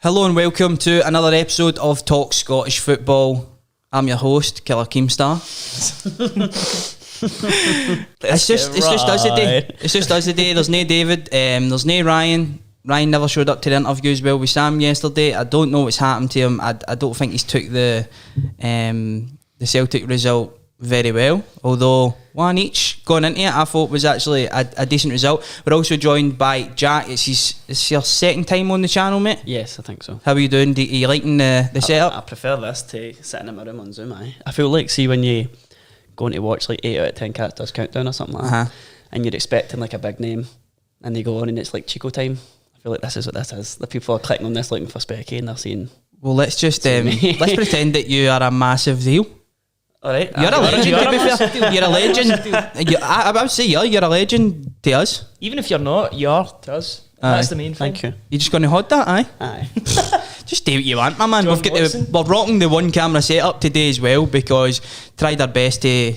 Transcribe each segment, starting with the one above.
Hello and welcome to another episode of Talk Scottish Football. I'm your host, Killer Keemstar. It's just us today. It's just us today. There's no David. There's no Ryan. Ryan never showed up to the interview as well with Sam yesterday. I don't know what's happened to him. I don't think he's took the Celtic result very well. Although 1 each going into it, I thought was actually a decent result. We're also joined by Jack. It's your second time on the channel, mate. Yes, I think so. How are you doing? Are you liking the setup? I prefer this to sitting in my room on Zoom. I feel like, see, when you going to watch like 8 out of 10 Cats Does Countdown or something like that, and you're expecting like a big name, and they go on and it's like Chico time. I feel like this is what this is. The people are clicking on this looking for Specky and they're saying, well, let's just let's pretend that you are a massive deal. Alright, you're a legend, to be fair. You're a legend. I would say you're a legend to us. Even if you're not, you are to us. That's the main thing. Thank you. You're just going to hold that, aye? Aye. Just do what you want, my man. John We're rocking the one camera setup today as well, because tried our best to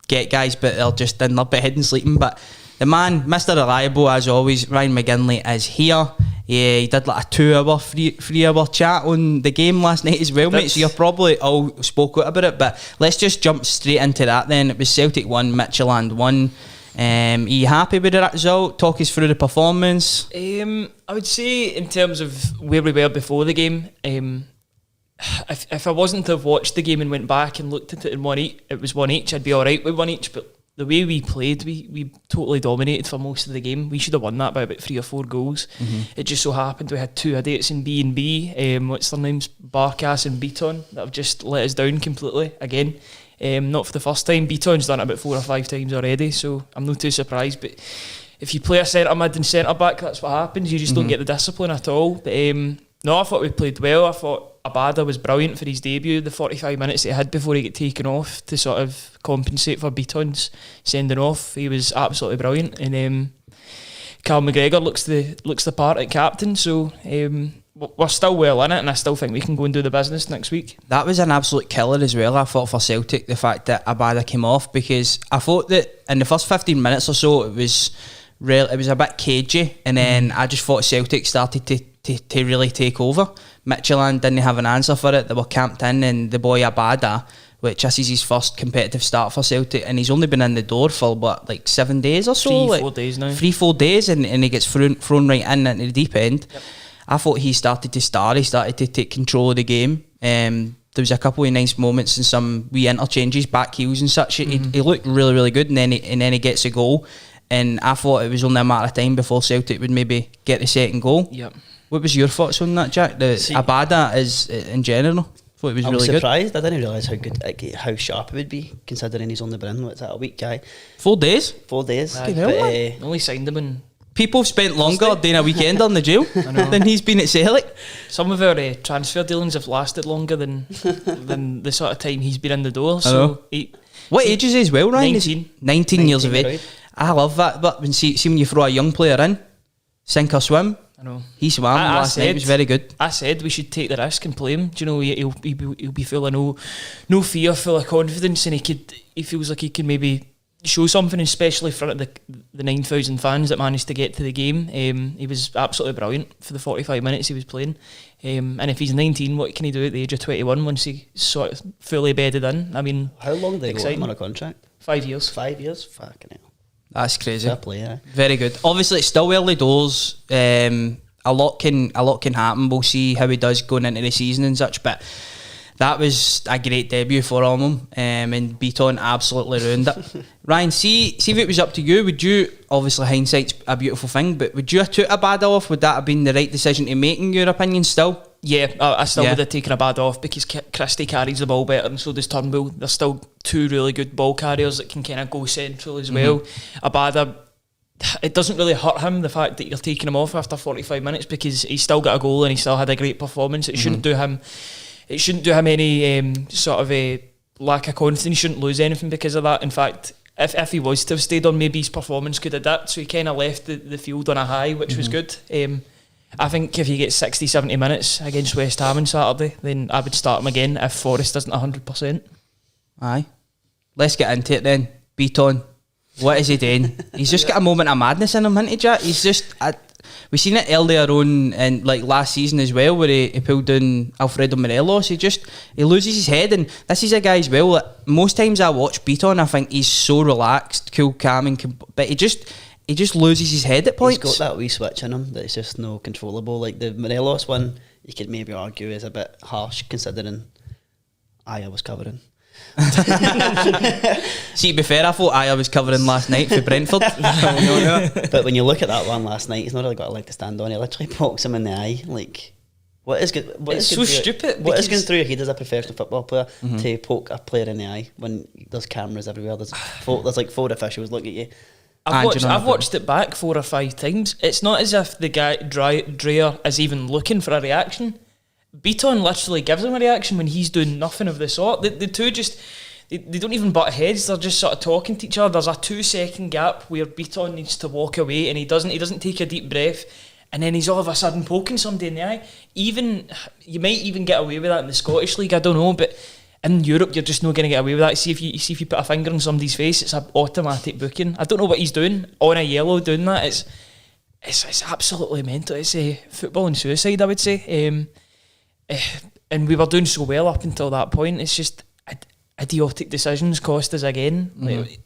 get guys, but they're just in their bed and sleeping. But the man, Mr. Reliable, as always, Ryan McGinley, is here. Yeah, he did like a 2-hour, 3-hour chat on the game last night as well, mate. So you're probably all spoke out about it, but let's just jump straight into that then. It was Celtic 1, Midtjylland 1. Are you happy with that result? Talk us through the performance. I would say, in terms of where we were before the game, if I wasn't to have watched the game and went back and looked at it in 1 each, it was 1 each, I'd be alright with 1 each, but the way we played, we totally dominated for most of the game. We should have won that by about 3 or 4 goals. It just so happened we had 2 idiots in B&B, what's their names, Barkas and Beaton, that have just let us down completely again. Not for the first time. Beaton's done it about 4 or 5 times already, so I'm not too surprised. But if you play a centre mid and centre back, that's what happens. You just don't get the discipline at all. But no, I thought we played well. I thought Abada was brilliant for his debut. The 45 minutes he had before he got taken off to sort of compensate for Beaton's sending off, he was absolutely brilliant. And Cal McGregor looks the part at captain. So we're still well in it, and I still think we can go and do the business next week. That was an absolute killer as well, I thought, for Celtic, the fact that Abada came off, because I thought that in the first 15 minutes or so it was a bit cagey, and then I just thought Celtic started to really take over. Midtjylland didn't have an answer for it. They were camped in, and the boy Abada, which this is his first competitive start for Celtic, and he's only been in the door for what, like 7 days or so? 3-4 days now. 3-4 days, and he gets thrown right into the deep end. Yep. I thought he started to start. He started to take control of the game. There was a couple of nice moments and some wee interchanges, back heels and such. He looked really, really good, and then he gets a goal. And I thought it was only a matter of time before Celtic would maybe get the second goal. Yep. What was your thoughts on that, Jack? Abada is in general. I thought it was really good. I was surprised. I didn't realise how good, how sharp it would be, considering he's only been in, what's that, a week, guy? 4 days? 4 days. Only signed him in. People have spent longer doing a weekend on the jail than he's been at Celtic. Some of our transfer dealings have lasted longer than the sort of time he's been in the door. So what age is he as well, Ryan? 19 years of age. Right. I love that. But when when you throw a young player in, sink or swim. I know. He swam last night. It was very good. I said we should take the risk and play him. Do you know, he'll be full of no fear, full of confidence, and he feels like he can maybe show something, especially in front of the 9,000 fans that managed to get to the game. He was absolutely brilliant for the 45 minutes he was playing. And if he's 19, what can he do at the age of 21 once he's sort of fully bedded in? I mean, how long did they go on a contract? 5 years. 5 years? Fucking hell. That's crazy. Fair play, yeah. Very good. Obviously, it's still early doors. A lot can happen. We'll see how he does going into the season and such. But that was a great debut for him, and Beaton absolutely ruined it. Ryan, see if it was up to you, would you, obviously hindsight's a beautiful thing, but would you have took Abada off? Would that have been the right decision to make, in your opinion, still? Yeah, I still would have taken Abada off, because Christie carries the ball better, and so does Turnbull. There's still 2 really good ball carriers that can kind of go central as well. Abada, it doesn't really hurt him, the fact that you're taking him off after 45 minutes, because he's still got a goal and he still had a great performance. It shouldn't do him any sort of a lack of confidence. He shouldn't lose anything because of that. In fact, if he was to have stayed on, maybe his performance could have dipped, so he kind of left the field on a high, which was good. I think if he gets 60-70 minutes against West Ham on Saturday, then I would start him again if Forrest isn't 100%. Aye. Let's get into it then. Beaton, what is he doing? He's just got a moment of madness in him, hasn't he, Jack? He's just... we seen it earlier on in like last season as well, where he pulled down Alfredo Morelos. He loses his head, and this is a guy as well that most times I watch Beaton, I think he's so relaxed, cool, calm, but he just loses his head at points. He's got that wee switch in him that's just no controllable. Like the Morelos one, you could maybe argue is a bit harsh considering I was covering. See, to be fair, I thought I was covering last night for Brentford. No. But when you look at that one last night, he's not really got a leg to stand on. He literally pokes him in the eye. Like, it's so stupid. What is going through your head as a professional football player to poke a player in the eye when there's cameras everywhere? There's like 4 officials look at you. I've watched it back 4 or 5 times. It's not as if the guy Dreyer is even looking for a reaction. Beaton literally gives him a reaction when he's doing nothing of the sort. The two just they don't even butt heads. They're just sort of talking to each other. There's a 2-second gap where Beaton needs to walk away, and he doesn't take a deep breath, and then he's all of a sudden poking somebody in the eye. Even you might even get away with that in the Scottish League, I don't know, but in Europe you're just not going to get away with that. See if you put a finger on somebody's face, it's an automatic booking. I don't know what he's doing on a yellow doing that. It's absolutely mental. It's football and suicide, I would say. And we were doing so well up until that point. It's just idiotic decisions cost us again. Like,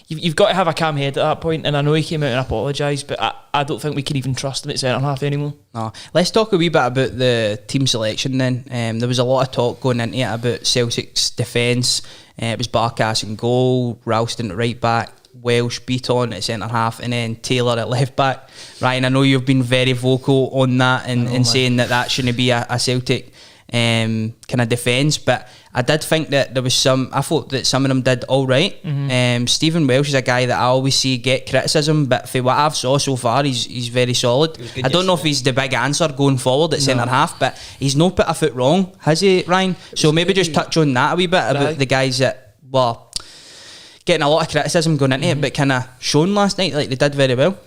you've got to have a calm head at that point, and I know he came out and apologised, but I don't think we can even trust him at centre-half anymore. No. Let's talk a wee bit about the team selection then. There was a lot of talk going into it about Celtics defence. It was Barkas in goal, Ralston at right back, Welsh, Beaton at centre-half, and then Taylor at left-back. Ryan, I know you've been very vocal on that and saying that shouldn't be a Celtic kind of defence, but I did think that I thought that some of them did all right. Stephen Welsh is a guy that I always see get criticism, but for what I've saw so far, he's very solid. I don't know if he's the big answer going forward at centre-half, but he's not put a foot wrong, has he, Ryan? So maybe just touch on that a wee bit about the guys that were getting a lot of criticism going into it, but kind of shown last night like they did very well.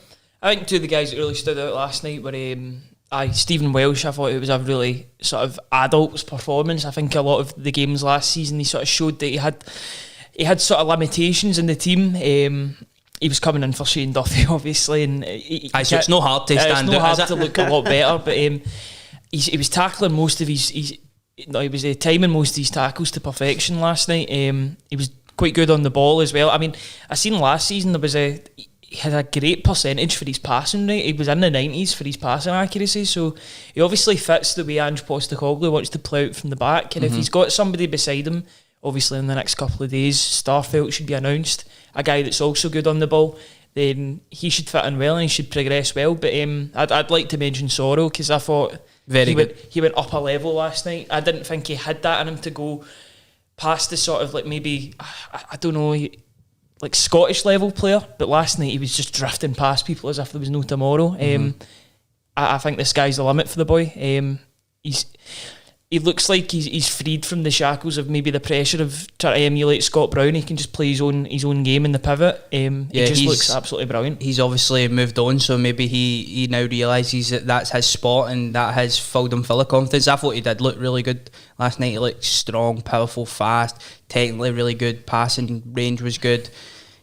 I think 2 of the guys that really stood out last night were Stephen Welsh. I thought it was a really sort of adult's performance. I think a lot of the games last season he sort of showed that he had sort of limitations in the team. He was coming in for Shane Duffy, obviously, and so it's not hard to stand out. It's not hard to look a lot better, but he was tackling most of he was timing most of his tackles to perfection last night. He was quite good on the ball as well. I mean, I seen last season he had a great percentage for his passing rate. He was in the 90s for his passing accuracy, so he obviously fits the way Ange Postecoglou wants to play out from the back, and if he's got somebody beside him, obviously in the next couple of days Starfelt should be announced, a guy that's also good on the ball, then he should fit in well and he should progress well. But I'd like to mention Sorrell, because I thought he went up a level last night. I didn't think he had that in him to go past the sort of like maybe I don't know, like Scottish level player, but last night he was just drifting past people as if there was no tomorrow. I think the sky's the limit for the boy. He looks like he's freed from the shackles of maybe the pressure of trying to emulate Scott Brown. He can just play his own game in the pivot. He just looks absolutely brilliant. He's obviously moved on, so maybe he now realises that that's his spot, and that has filled him full of confidence. I thought he did look really good last night. He looked strong, powerful, fast, technically really good. Passing range was good.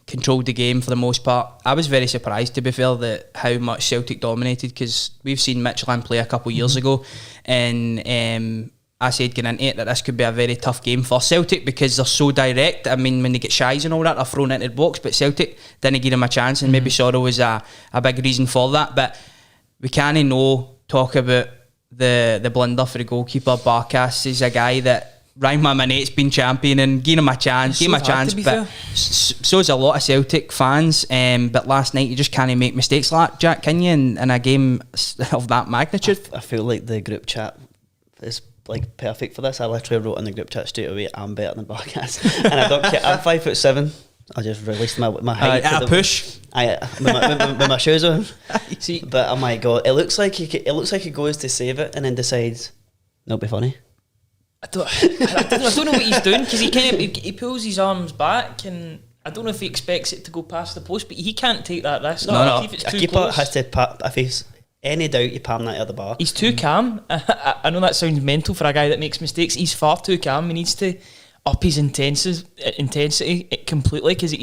Controlled the game for the most part. I was very surprised, to be fair, that how much Celtic dominated, because we've seen Midtjylland play a couple of years ago, and I said going into it that this could be a very tough game for Celtic because they're so direct. I mean, when they get shies and all that, they're thrown into the box, but Celtic didn't give them a chance, and maybe Sorrell was a big reason for that. But we can't talk about the blunder for the goalkeeper. Barkas is a guy that Ryan, my mate's been championing, gave him a chance, but so is a lot of Celtic fans. But last night you just can't make mistakes like that, Jack, can you? In a game of that magnitude, I feel like the group chat is like perfect for this. I literally wrote in the group chat straight away, I'm better than Barkas, and I don't care. I'm 5'7". I just released my height at a push. With my shoes on. See, but oh my god, it looks like he goes to save it and then decides, "Not be funny." I don't know what he's doing, because he pulls his arms back, and I don't know if he expects it to go past the post, but he can't take that risk. No. If it's too keeper close, has to if he's any doubt, you palm that at the bar. He's too calm. I know that sounds mental for a guy that makes mistakes. He's far too calm. He needs to up his intensity completely, because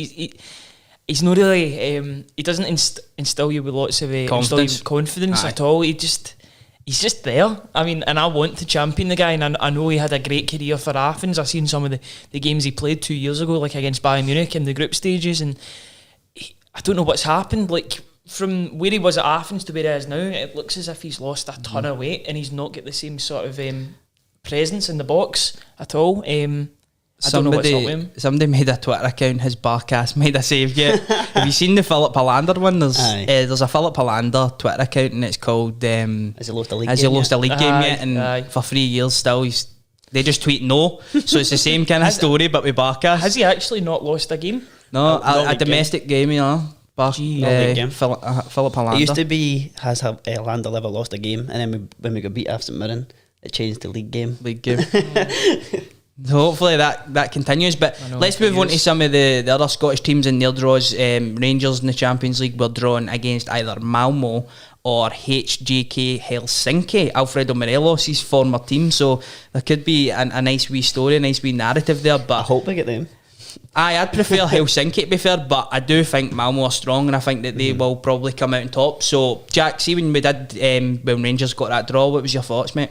he's not really. He doesn't instill you with lots of confidence at all. He's just there. I mean, and I want to champion the guy, and I know he had a great career for Athens. I've seen some of the games he played 2 years ago, like against Bayern Munich in the group stages, and I don't know what's happened. Like, from where he was at Athens to where he is now, it looks as if he's lost a ton of weight, and he's not got the same sort of presence in the box at all. I don't know what's up with him. Somebody made a Twitter account, his Barkas made a save yet. Have you seen the Philip Hollander one? There's a Philip Hollander Twitter account, and it's called Has he lost a league game yet? And for 3 years still they just tweet no. So it's the same kind of story but with Barkas. Has he actually not lost a game? No, a domestic game, you know. Philip Hollander. It used to be, has Hollander ever lost a game, and then when we got beat FC Midtjylland, it changed to league game. So hopefully that continues. But let's move on to some of the other Scottish teams in their draws. Rangers in the Champions League were drawn against either Malmo or HJK Helsinki, Alfredo Morelos' former team. So there could be a nice wee story, a nice wee narrative there. But I hope we get them. I'd prefer Helsinki to be fair, but I do think Malmo are strong, and I think that they will probably come out on top. So Jack, see when we did when Rangers got that draw, what was your thoughts, mate?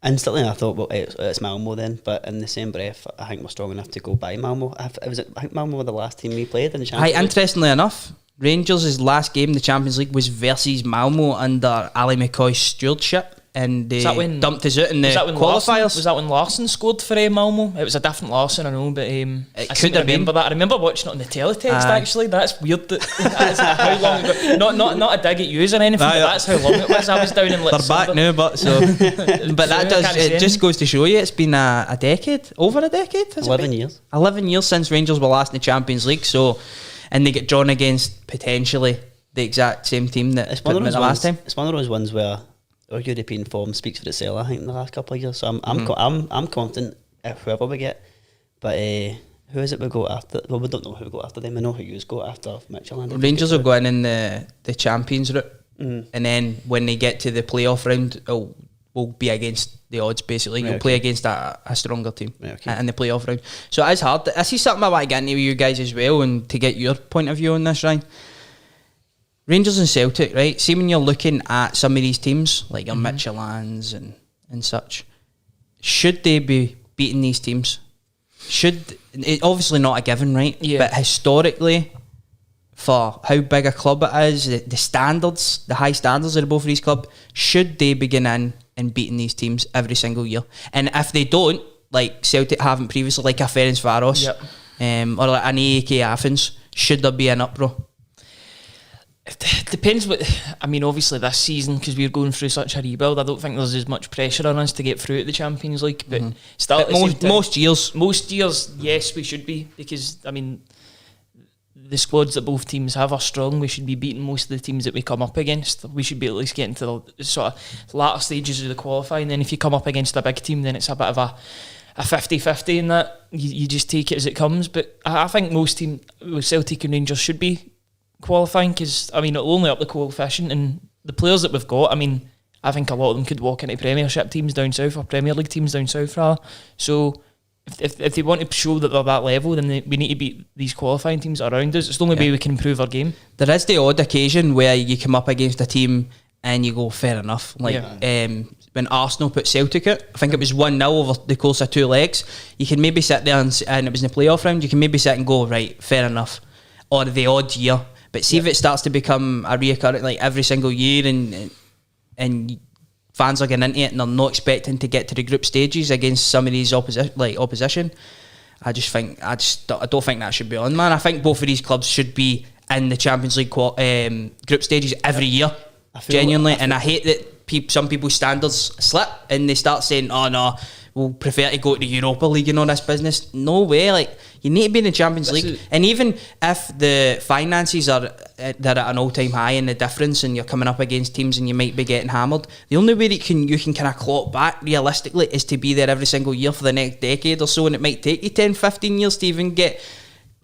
Instantly I thought, well, it's Malmo then, but in the same breath I think we're strong enough to go by Malmo. I think Malmo were the last team we played in the Champions League. Interestingly enough, Rangers' last game in the Champions League was versus Malmo under Ali McCoy's stewardship, and they dumped us out in the qualifiers. Was that when Larsson scored for Malmo? It was a different Larsson, I know, but I could remember that. I remember watching it on the teletext actually. That's weird. That's how long ago. Not a dig at you or anything, but that's how long it was. I was down in they're back now, but it just goes to show you it's been a decade, over a decade. 11 years. 11 years since Rangers were last in the Champions League. So, and they get drawn against potentially the exact same team that put them in the last time. It's one of those ones where our European form speaks for itself, I think, in the last couple of years. So I'm confident if whoever we get. But who is it we go after? Well, we don't know who we go after them. I know who you go after Midtjylland. Rangers are going in the Champions route, and then when they get to the playoff round, we'll be against the odds basically. You'll play against a stronger team in the playoff round. So it is hard. This is something I want to get into with you guys as well, and to get your point of view on this, Ryan. Rangers and Celtic, right? See, when you're looking at some of these teams, like your Midtjyllands and such, should they be beating these teams? Obviously not a given, right? Yeah. But historically, for how big a club it is, the standards, the high standards of both of these clubs, should they begin in and beating these teams every single year? And if they don't, like Celtic haven't previously, like a Ferencváros, or like an AEK Athens, should there be an uproar? It depends obviously this season, because we're going through such a rebuild, I don't think there's as much pressure on us to get through at the Champions League, but most years, yes, we should be, because the squads that both teams have are strong. We should be beating most of the teams that we come up against. We should be at least getting to the sort of latter stages of the qualifying. Then if you come up against a big team, then it's a bit of a 50-50 in that you just take it as it comes. But I think most teams with Celtic and Rangers should be qualifying, because it'll only up the coefficient, and the players that we've got, I think a lot of them could walk into Premiership teams down south, or Premier League teams down south rather. So if they want to show that they're that level, then we need to beat these qualifying teams around us. It's the only way we can improve our game. There is the odd occasion where you come up against a team and you go, fair enough, when Arsenal put Celtic out, I think it was 1-0 over the course of 2 legs. You can maybe sit there and it was in the playoff round, you can maybe sit and go, right, fair enough. Or the odd year. But see if it starts to become a reoccurring, like every single year, and fans are getting into it and they're not expecting to get to the group stages against some of these opposition. I don't think that should be on, man. I think both of these clubs should be in the Champions League group stages every year, genuinely. And I hate that some people's standards slip and they start saying, "Oh no, we'll prefer to go to the Europa League and all this business." No way. Like, you need to be in the Champions League. And even if the finances they're at an all-time high, and the difference, and you're coming up against teams and you might be getting hammered, the only way that you can kind of claw it back realistically is to be there every single year for the next decade or so, and it might take you 10-15 years to even get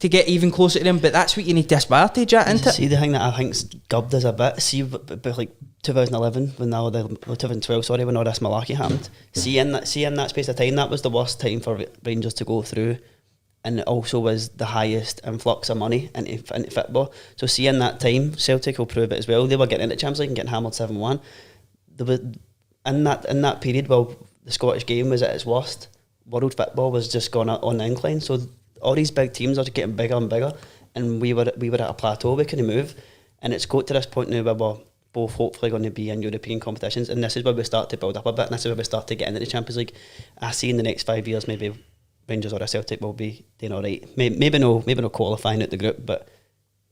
even closer to them, but that's what you need to aspire to, Jack, isn't it? See, the thing that I think's gubbed us a bit, see, like 2011, when 2012, sorry, when all this malarkey happened, see in that space of time, that was the worst time for Rangers to go through and it also was the highest influx of money into football. So see, in that time, Celtic will prove it as well. They were getting into the Champions League and getting hammered 7-1. There was, in that period, while the Scottish game was at its worst, world football was just going on the incline. So all these big teams are just getting bigger and bigger, and we were at a plateau. We couldn't move, and it's got to this point now where we're both hopefully going to be in European competitions, and this is where we start to build up a bit, and this is where we start to get into the Champions League. I see in the next 5 years maybe Rangers or a Celtic will be doing all right. Maybe no qualifying out the group, but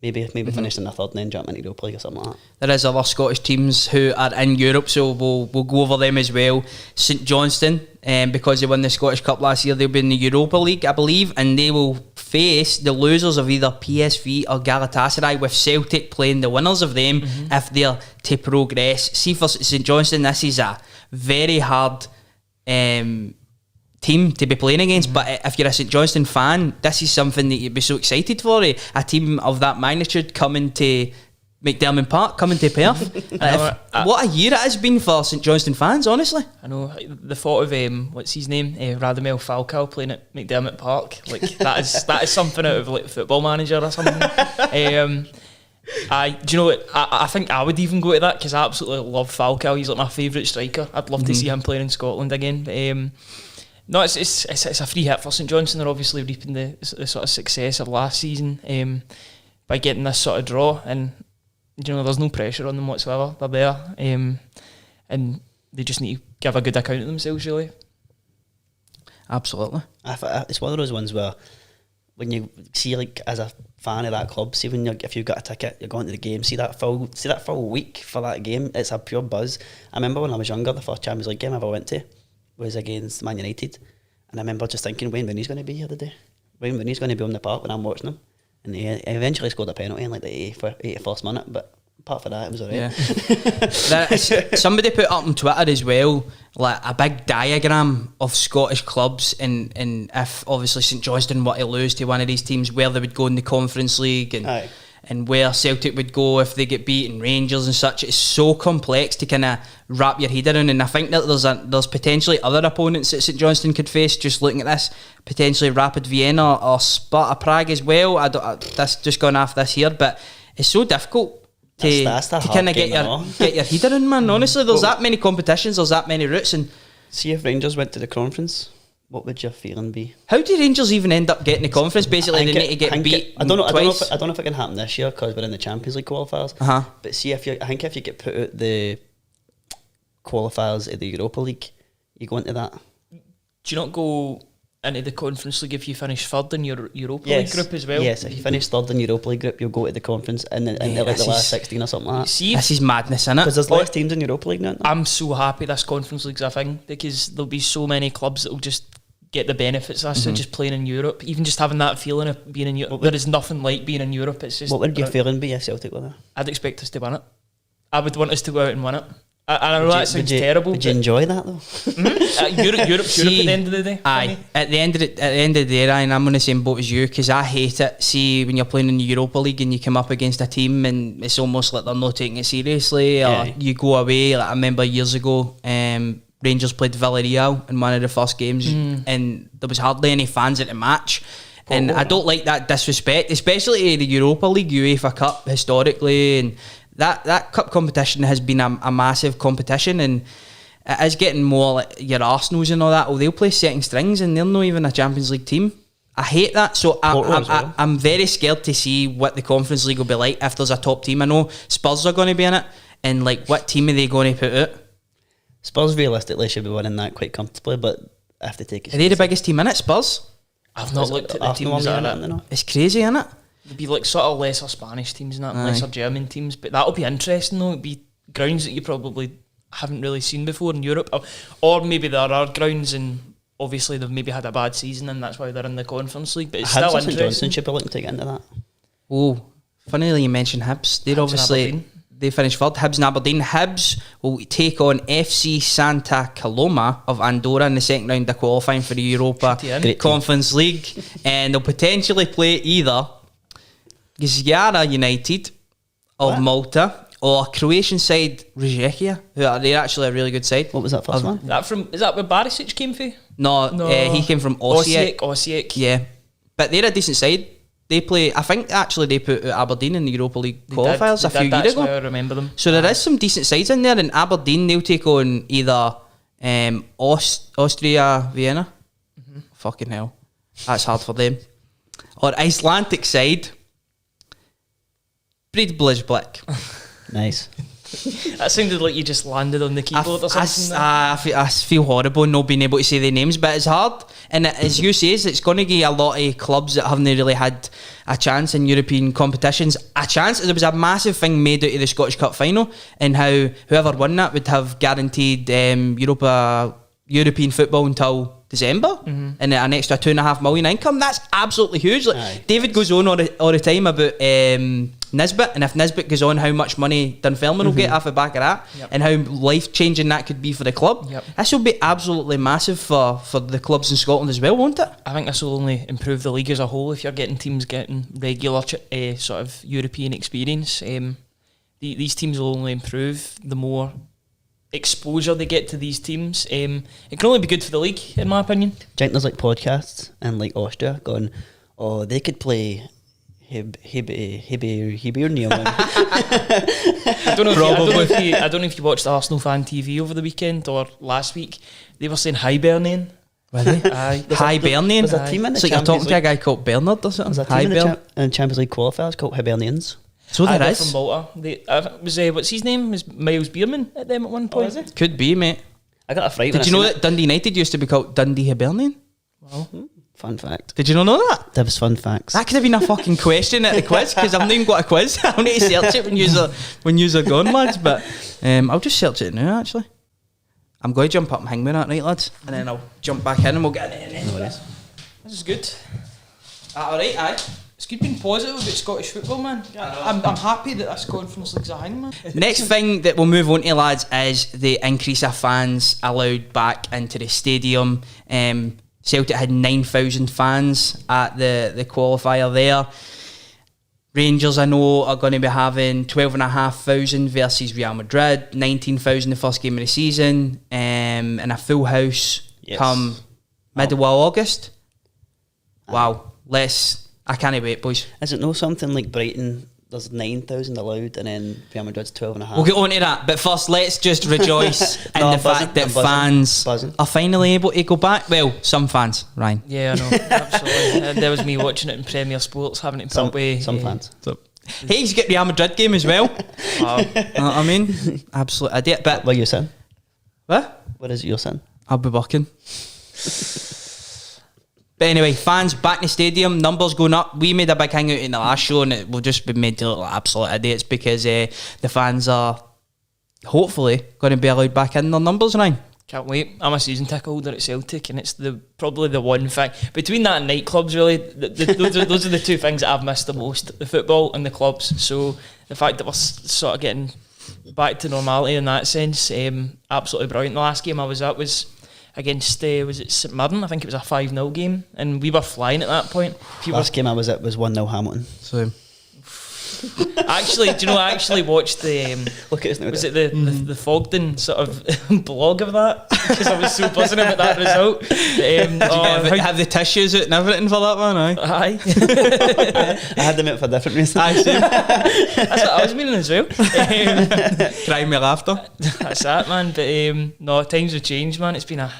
maybe finishing the third and then jumping into the Europa League or something like that. There is other Scottish teams who are in Europe, so we'll go over them as well. St Johnstone, because they won the Scottish Cup last year, they'll be in the Europa League, I believe, and they will face the losers of either PSV or Galatasaray, with Celtic playing the winners of them if they're to progress. See, for St Johnstone, this is a very hard team to be playing against, but if you're a St Johnstone fan, this is something that you'd be so excited for, a team of that magnitude coming to McDermott Park, coming to Perth. What a year it has been for St Johnstone fans, honestly. I know, the thought of what's his name, Radamel Falcao playing at McDermott Park, like that is something out of like Football Manager or something. Do you know what? I think I would even go to that because I absolutely love Falcao. He's like my favourite striker. I'd love to see him playing in Scotland again. But, no, it's a free hit for St Johnstone. They're obviously reaping the sort of success of last season by getting this sort of draw, and you know there's no pressure on them whatsoever. They're there, and they just need to give a good account of themselves, really. Absolutely. It's one of those ones where when you see, like, as a fan of that club, see if you've got a ticket, you're going to the game, see that full week for that game, it's a pure buzz. I remember when I was younger, the first Champions League game I ever went to was against Man United, and I remember just thinking, Wayne Rooney's going to be here today. Wayne Rooney's going to be on the park when I'm watching him, and he eventually scored a penalty in like the 81st minute, but apart from that, it was alright. Yeah. Somebody put up on Twitter as well, like a big diagram of Scottish clubs, and if obviously St Johnstone were to lose to one of these teams, where they would go in the Conference League, and where Celtic would go if they get beaten, Rangers and such. It's so complex to kind of wrap your head around, and I think that there's potentially other opponents that St Johnstone could face, just looking at this, potentially Rapid Vienna or Sparta Prague as well. That's just gone off this here, but it's so difficult to kind of get your head around, man. Honestly, there's that many competitions, there's that many routes, and see if Rangers went to the conference, what would your feeling be? How do Rangers even end up getting the conference? Basically, they need to get beat. I don't know twice. I don't know if it can happen this year because we're in the Champions League qualifiers. But see, I think if you get put out the qualifiers of the Europa League, you go into that. Do you not go into the Conference League if you finish third in your Europa League group as well? Yes, if you finish third in Europa League group, you'll go to the conference and into like the last 16 or something like that. See, this is madness, isn't it? Because there's less teams in Europa League now. I'm so happy this Conference League's a thing, because there'll be so many clubs that will just get the benefits of just playing in Europe. Even just having that feeling of being in Europe, there is nothing like being in Europe. It's just, what would your feeling be if Celtic were there? I'd expect us to win it. I would want us to go out and win it. I know that sounds terrible. Would you enjoy that though? Europe at the end of the day. Aye, at the end of the day, Ryan, I'm on the same boat as you, because I hate it. See, when you're playing in the Europa League and you come up against a team and it's almost like they're not taking it seriously, or you go away. Like I remember years ago, Rangers played Villarreal in one of the first games, and there was hardly any fans at the match. And I don't like that disrespect, especially the Europa League, UEFA Cup historically, and that cup competition has been a massive competition, and it is getting more like your Arsenals and all that. They'll play second strings and they're not even a Champions League team. I hate that, so I'm very scared to see what the Conference League will be like if there's a top team. I know Spurs are going to be in it, and like what team are they going to put out? Spurs realistically should be winning that quite comfortably, but I have to take it. Are they the biggest team in it, Spurs? I've not looked at the teams that are in it. It's crazy, isn't it? There'd be like sort of lesser Spanish teams and that, lesser German teams, but that'll be interesting though. It'd be grounds that you probably haven't really seen before in Europe, or maybe there are grounds and obviously they've maybe had a bad season and that's why they're in the Conference League, but it's still interesting. St Johnstone should be looking to get into that. Oh, funnily you mentioned Hibs. They're obviously... They finished third, Hibs and Aberdeen. Hibs will take on FC Santa Coloma of Andorra in the second round of qualifying for the Europa Conference League, and they'll potentially play either Gzjara United of Malta or Croatian side Rijeka, who are they're actually a really good side. What was that first one? Is that where Barisic came from? No. He came from Osijek. Osijek. Yeah. but they're a decent side. They play. I think actually they put out Aberdeen in the Europa League qualifiers a few years that's ago. why I remember them. So there is some decent sides in there. And Aberdeen, they'll take on either Austria Vienna. Fucking hell, that's hard for them. Or Icelandic side, Breiðablik. Nice. That sounded like you just landed on the keyboard or something. I feel horrible not being able to say the names, but it's hard. And as you say, it's going to give a lot of clubs that haven't really had a chance in European competitions a chance. There was a massive thing made out of the Scottish Cup final, and how whoever won that would have guaranteed European football until December, and an extra 2.5 million income. That's absolutely huge. Like, David goes on all the time about Nisbet, and if Nisbet goes on, how much money Dunfermline will get off the back of that, and how life changing that could be for the club. This will be absolutely massive for the clubs in Scotland as well, won't it? I think this will only improve the league as a whole if you're getting teams getting regular sort of European experience. These teams will only improve the more exposure they get to these teams. It can only be good for the league, in my opinion. Do you think there's like podcasts in like Austria going, oh, they could play Hibernian. I don't know if you watched Arsenal Fan TV over the weekend or last week. They were saying Hibernian. Really? Hibernian. There's a team in the it's like you're talking to a guy called Bernard or something. There's a team in Champions League qualifiers called Hibernians. So there is. From Malta. What's his name? Was Miles Bierman at them at one point? is it? Could be, mate. I got a fright. Did you know that Dundee United used to be called Dundee Hibernian? Well, fun fact. Did you not know that? That was fun facts. That could have been a fucking question at the quiz, because I've not even got a quiz. I'll need to search it when you're gone, lads. But I'll just search it now, actually. I'm going to jump up and hang with that, right, lads? And then I'll jump back in and we'll get it in. This is good. Alright, aye. It's good being positive about Scottish football, man. I'm happy that this Conference League's a hang, man. Next thing that we'll move on to, lads, is the increase of fans allowed back into the stadium. Celtic had 9,000 fans at the qualifier there. Rangers, I know, are going to be having 12,500 versus Real Madrid, 19,000 the first game of the season, and a full house come middle of August. Wow, I can't wait, boys. Is it no something like Brighton? There's 9,000 allowed, and then Real Madrid's 12.5. We'll get on to that, but first let's just rejoice in the fact that fans are finally able to go back. Well, some fans, Ryan. Yeah, I know, absolutely. There was me watching it in Premier Sports, having to put away some fans. Hey, he's got Real Madrid game as well. You know what I mean? Absolute idiot. But what are you saying? What? What is it you're saying? I'll be working. But anyway, fans back in the stadium, numbers going up. We made a big hangout in the last show, and it will just be made to look like absolute idiots, because the fans are hopefully going to be allowed back in their numbers now. Can't wait. I'm a season ticket holder at Celtic, and it's probably the one thing between that and nightclubs. Really, those are the two things that I've missed the most: the football and the clubs. So the fact that we're sort of getting back to normality in that sense, absolutely brilliant. The last game I was at was against was it St Mirren? I think it was a 5-0 game, and we were flying at that point. Last game I was at was 1-0 Hamilton. So actually, do you know? I actually watched the look at was it the Fogden sort of blog of that, because I was so buzzing about that result. Did you have the tissues out and everything for that one? Aye. I had them out for different reasons. That's what I was meaning as well. Crying with laughter. That's that, man. But no, times have changed, man. It's been a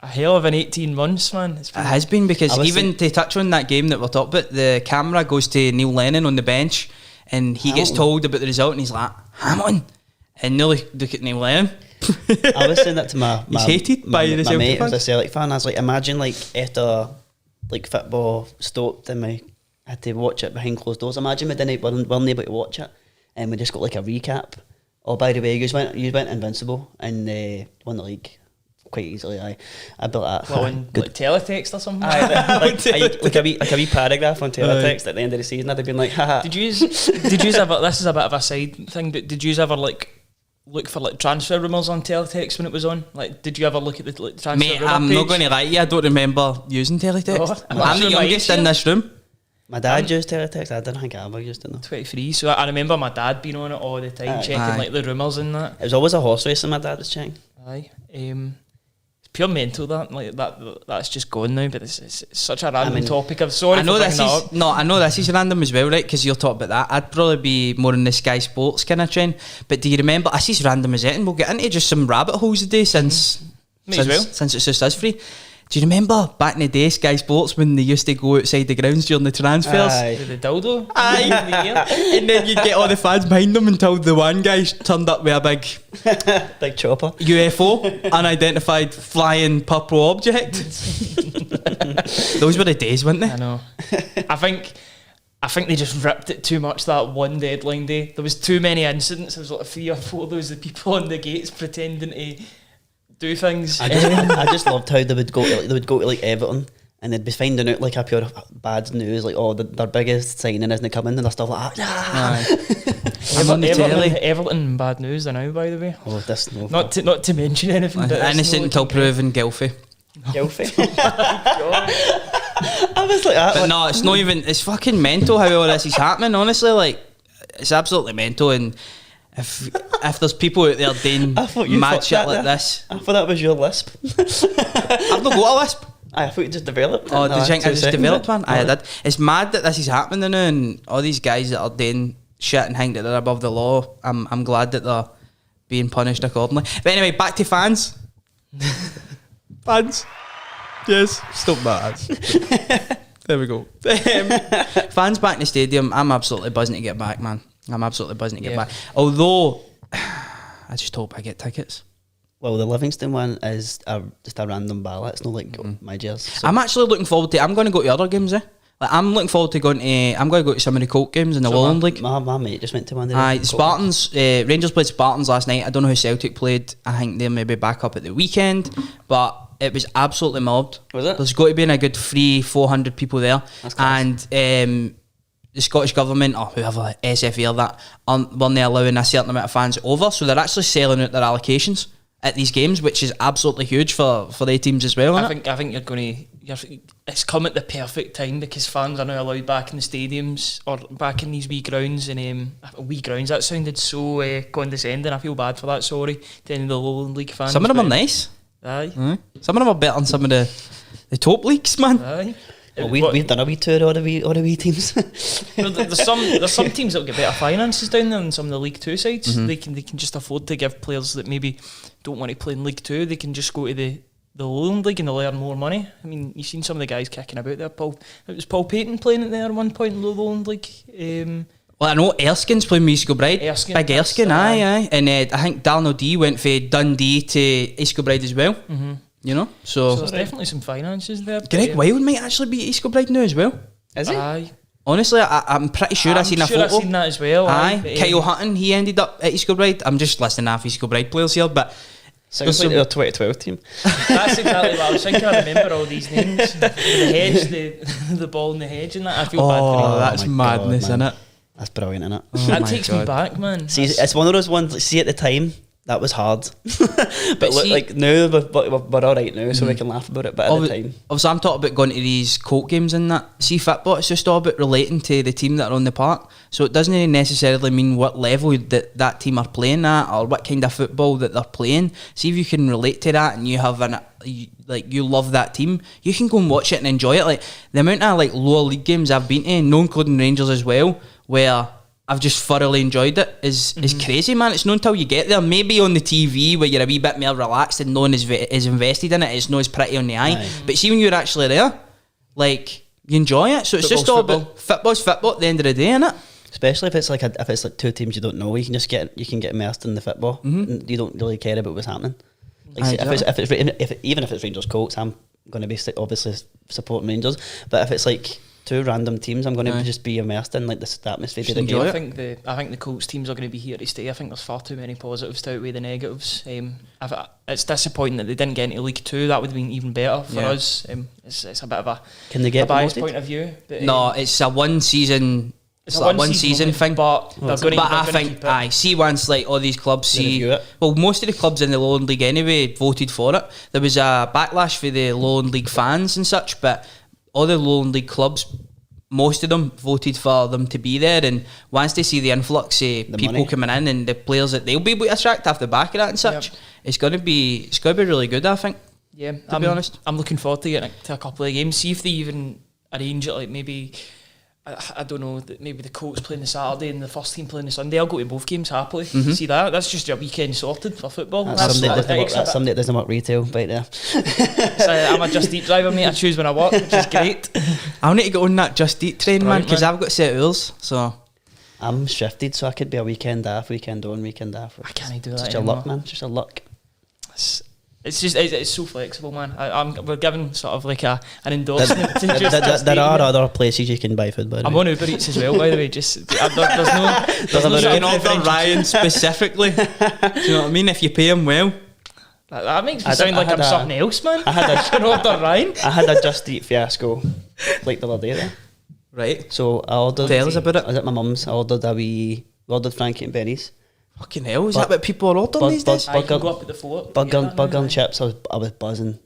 hell of an 18 months, man. It has been, because even to touch on that game that we're talking about, the camera goes to Neil Lennon on the bench, and he gets told about the result, and he's like, Hamilton, and nearly look at Neil Lennon. I was saying that to my he's hated by the Celtic mate, fans. who's a Celtic fan. I was like, imagine like after like football stopped and we had to watch it behind closed doors. Imagine we weren't able to watch it, and we just got like a recap. Oh, by the way, you went invincible and won the league quite easily. I'd be like, well, in like teletext or something. like a wee paragraph on teletext at the end of the season. I'd have been like, haha. Did you ever? This is a bit of a side thing, but did you ever like look for like transfer rumours on teletext when it was on? Like, did you ever look at the transfer Mate, rumour I'm page? not going to lie to you, I don't remember using teletext. I'm the youngest in this room. My dad used teletext. I didn't think I ever used it though. 23, so I remember my dad being on it all the time, checking like the rumours and that. It was always a horse race and my dad was checking. Aye. pure mental. That's just gone now. But it's such a random topic. I'm sorry. I know this is random as well, right? Because you're talking about that. I'd probably be more in the Sky Sports kind of trend. But do you remember? This is random as it, and we'll get into just some rabbit holes today since it's just us free. Do you remember back in the day, Sky Sports, when they used to go outside the grounds during the transfers? Aye. The dildo? Aye. And then you'd get all the fans behind them until the one guy turned up with a big chopper. UFO, unidentified flying purple object. Those were the days, weren't they? I know. I think they just ripped it too much that one deadline day. There was too many incidents. There was like 3 or 4 of those, the people on the gates pretending to do things. I just loved how they would go to like Everton and they'd be finding out like a pure bad news, like their biggest signing isn't coming and stuff like that. Everton bad news now, by the way. Not to mention anything, but innocent until proven guilty. Guilty. I was like that. But no, it's not even. It's fucking mental how all this is happening. Honestly, like it's absolutely mental. And if there's people out there doing mad shit like this, I thought that was your lisp. I've not got a lisp. I thought you just developed it. Oh, did you think I just developed one? I did. It's mad that this is happening now, and all these guys that are doing shit and think that they're above the law. I'm glad that they're being punished accordingly. But anyway, back to fans. Fans. Yes. Stop that. There we go. Fans back in the stadium. I'm absolutely buzzing to get back, man. I'm absolutely buzzing to get back. Although, I just hope I get tickets. Well, the Livingston one is just a random ballot. It's not like my jersey. So. I'm actually looking forward to. I'm going to go to other games. Like I'm looking forward to going to. I'm going to go to some of the Colt games in the Lowland League. My mate just went to one. Spartans. Rangers played Spartans last night. I don't know who Celtic played. I think they're maybe back up at the weekend, but it was absolutely mobbed. Was it? There's got to be a good 300-400 people there, and the Scottish Government or whoever SFA or that weren't allowing a certain amount of fans over, so they're actually selling out their allocations at these games, which is absolutely huge for their teams as well. I think you're going to. It's come at the perfect time because fans are now allowed back in the stadiums or back in these wee grounds. And wee grounds, that sounded so condescending. I feel bad for that. Sorry to any of the Lowland League fans. Some of them are nice. Aye. Some of them are better than some of the top leagues, man. Aye. Well, we've done a wee tour of the wee teams. Well, there's some teams that get better finances down there than some of the League 2 sides. They can just afford to give players that maybe don't want to play in League 2. They can just go to the Lowland League and they'll earn more money. I mean, you've seen some of the guys kicking about there. It was Paul Payton playing it there at one point in the Lowland League. Well, I know Erskine's playing with East Kilbride. Big Erskine, aye. And I think Darnell D went for Dundee to East Kilbride as well. You know, so there's definitely some finances there. Greg Wild might actually be at East Kilbride now as well. Is he? Aye. Honestly, I'm pretty sure I've seen a photo. I've seen that as well. Aye. Kyle Hutton, he ended up at East Kilbride. I'm just listing off East Kilbride players here, but sounds like their 2012 team. That's exactly what I was thinking. I remember all these names. The hedge, the ball in the hedge and that. I feel bad for him. That's madness, isn't it? That's brilliant, isn't it? That takes me back, man. See, it's one of those ones, see at the time, that was hard. but look, like now, we're all right now, so we can laugh about it, but at the time. Obviously, I'm talking about going to these Colt games and that. See, football, it's just all about relating to the team that are on the park. So it doesn't necessarily mean what level that team are playing at or what kind of football that they're playing. See if you can relate to that and you have you love that team, you can go and watch it and enjoy it. Like the amount of like lower league games I've been to, no including Rangers as well, where I've just thoroughly enjoyed it is crazy, man. It's not until you get there, maybe on the TV where you're a wee bit more relaxed and no one is invested in it, it's not as pretty on the eye. But see when you're actually there, like you enjoy it. So it's just all about football's football at the end of the day, innit? Especially if it's like two teams you don't know, you can get immersed in the football. You don't really care about what's happening. Like, even if it's Rangers Colts, I'm going to be obviously supporting Rangers. But if it's like two random teams, I'm going to just be immersed in like the atmosphere of the game. I think the Colts teams are going to be here to stay. I think there's far too many positives to outweigh the negatives. It's disappointing that they didn't get into League 2. That would have been even better for us. It's a bit of a biased point of view. But, no, it's a one season. It's like one season thing, but I think see once like all these clubs see. Well, most of the clubs in the Lowland League anyway voted for it. There was a backlash for the Lowland League fans and such, but all the Lowland League clubs, most of them voted for them to be there. And once they see the influx of people money coming in and the players that they'll be able to attract off the back of that and such, it's going to be really good, I think. Yeah, to be honest. I'm looking forward to getting to a couple of games. See if they even arrange it, like maybe, I don't know, maybe the Colts playing the Saturday and the first team playing the Sunday. I'll go to both games happily. See that's just your weekend sorted for football. That's somebody that doesn't work retail right there. So I'm a Just Eat driver, mate. I choose when I work, which is great. I'll need to go on that Just Eat train, man, because I've got set rules, so... I'm shifted, so I could be a weekend off, weekend on, weekend off. I can't do that Just anymore. your luck, man. Just your luck. It's so flexible, man. We're given sort of like an endorsement. There are other places you can buy food, by the way. I'm on Uber Eats as well, by the way. Just there's no You can offer Ryan specifically. Do you know what I mean? If you pay him well. That makes me sound like I'm something else, man. I had order Ryan. I had a Just Eat fiasco like the other day there. Right. So I ordered. Tell us about it. I was at my mum's. I ordered ordered Frankie and Benny's. Fucking hell, is that what people are ordering these days? I can go up at the fort. Burger and chips. I was buzzing.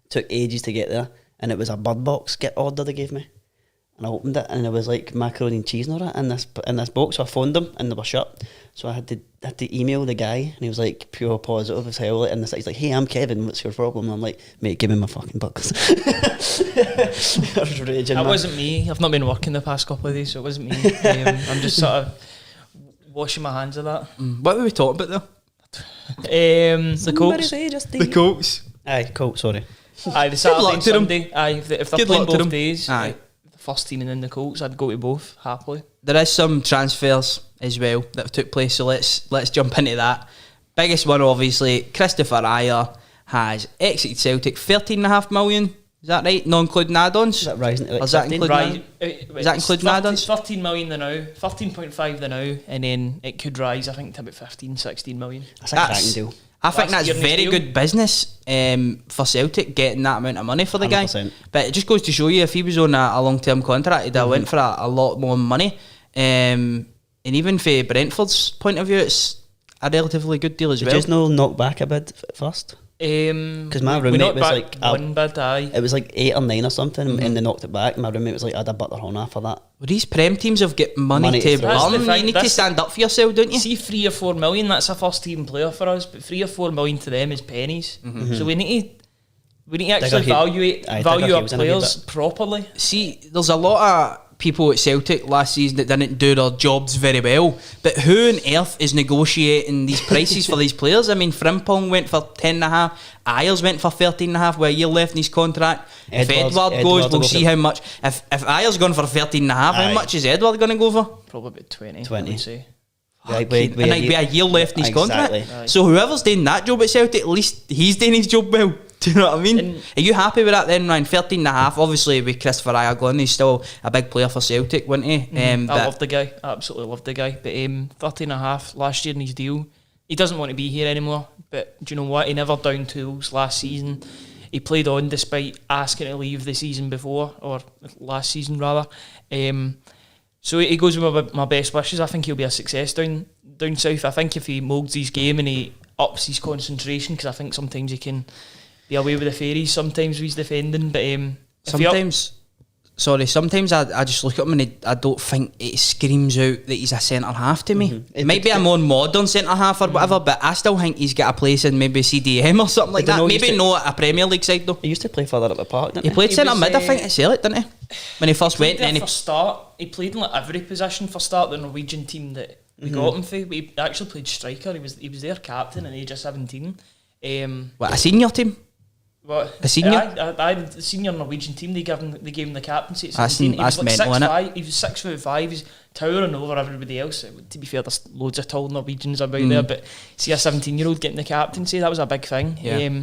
Took ages to get there, and it was a bird box order they gave me. And I opened it, and it was like macaroni and cheese and all that in this box. So I phoned them, and they were shut. So I had to email the guy, and he was like pure positive as hell. And he's like, "Hey, I'm Kevin. What's your problem?" And I'm like, "Mate, give me my fucking burgers." I was raging. That wasn't me. I've not been working the past couple of days, so it wasn't me. I'm just sort of washing my hands of that. What were we talking about The Colts. The Colts. Aye, Colts. Sorry. Aye, the Saturday and Sunday. Aye, if they're Good playing luck to both them. days, Aye. the first team and then the Colts, I'd go to both happily. There is some transfers as well that took place, so let's jump into that. Biggest one, obviously, Christopher AJER has exited Celtic, 13.5 million. Is that right? Not including add-ons? Is that rising to like Or is that 15? including is that including add-ons? 13 million the now, 13.5 the now, and then it could rise, I think, to about 15, 16 million. That's a cracking deal. I think Last that's year in very his good business for Celtic, getting that amount of money for the guy. 100%. But it just goes to show you, if he was on a long-term contract, he'd have went for a lot more money. And even for Brentford's point of view, it's a relatively good deal as Did well. you just know knock back a bid first? Because my roommate was like one bid, aye. it was like 8 or 9 or something, and they knocked it back. My roommate was like, I'd have butter on half of that. Well, these Prem teams have got money to throw. That's the burn. thing, You need to stand up for yourself, don't you? See, 3 or 4 million, that's a first team player for us, but 3 or 4 million to them is pennies. So we need to actually value our players properly. See, there's a lot of people at Celtic last season that didn't do their jobs very well, but who on earth is negotiating these prices for these players? I mean, Frimpong went for 10.5, Ayers went for 13.5 with a year left in his contract. If Edward goes, we'll see how much. If Ayers gone for 13.5, how much is Edward going to go for? Probably about 20. 20. I would say. And there'd be a year left in his contract. Exactly. So whoever's doing that job at Celtic, at least he's doing his job well. Do you know what I mean? And are you happy with that then, Ryan? 13.5, obviously with Christopher AJER gone, he's still a big player for Celtic, wasn't he? I love the guy, I absolutely love the guy. But 13.5 last year in his deal, he doesn't want to be here anymore. But do you know what? He never down tools last season. He played on despite asking to leave the season before, or last season rather. So he goes with my best wishes. I think he'll be a success down south. I think if he moulds his game and he ups his concentration, because I think sometimes he can be away with the fairies sometimes with his defending. But sometimes I just look at him and I don't think it screams out that he's a centre half to me. It might be a more modern centre half or whatever, but I still think he's got a place in maybe CDM or something like that. Maybe not a Premier League side though. He used to play further up the park, didn't he? He played centre mid, I think, at Celtic, didn't he? When he first went, and for start, he played in like every position for start. The Norwegian team that we got him for, but he actually played striker. He was their captain at the age of 17. What, a senior team? What? A senior? The senior Norwegian team. They gave him the captaincy at That's 17. He was like mental, 6'5". He was 6'5". He's towering over everybody else. To be fair, there's loads of tall Norwegians about there, but see a 17-year-old getting the captaincy, that was a big thing. Yeah.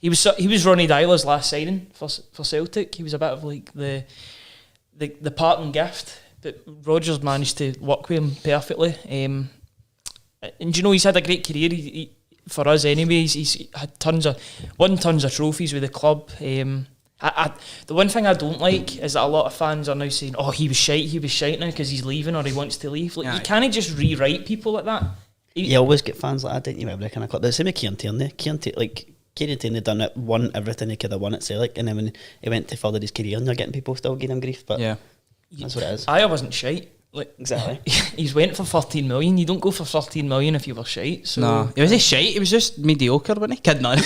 He was Ronnie Dyler's last signing for Celtic. He was a bit of like the parting gift, but Rodgers managed to work with him perfectly. And you know, he's had a great career. He for us anyways, he's had tons of trophies with the club. The one thing I don't like is that a lot of fans are now saying, "Oh, he was shite now because he's leaving or he wants to leave." Like, you can't just rewrite people like that. You always get fans like that, didn't you? Every kind of club. The same with Kieran Tierney. Kieran Tierney won everything he could have won at Celtic, and then when he went to further his career, and you're getting people still giving him grief. But that's what it is. I wasn't shite. Like Exactly. he's went for 13 million. You don't go for 13 million if you were shite. So No, it was a shite. He was just mediocre, wasn't he? Kidding on.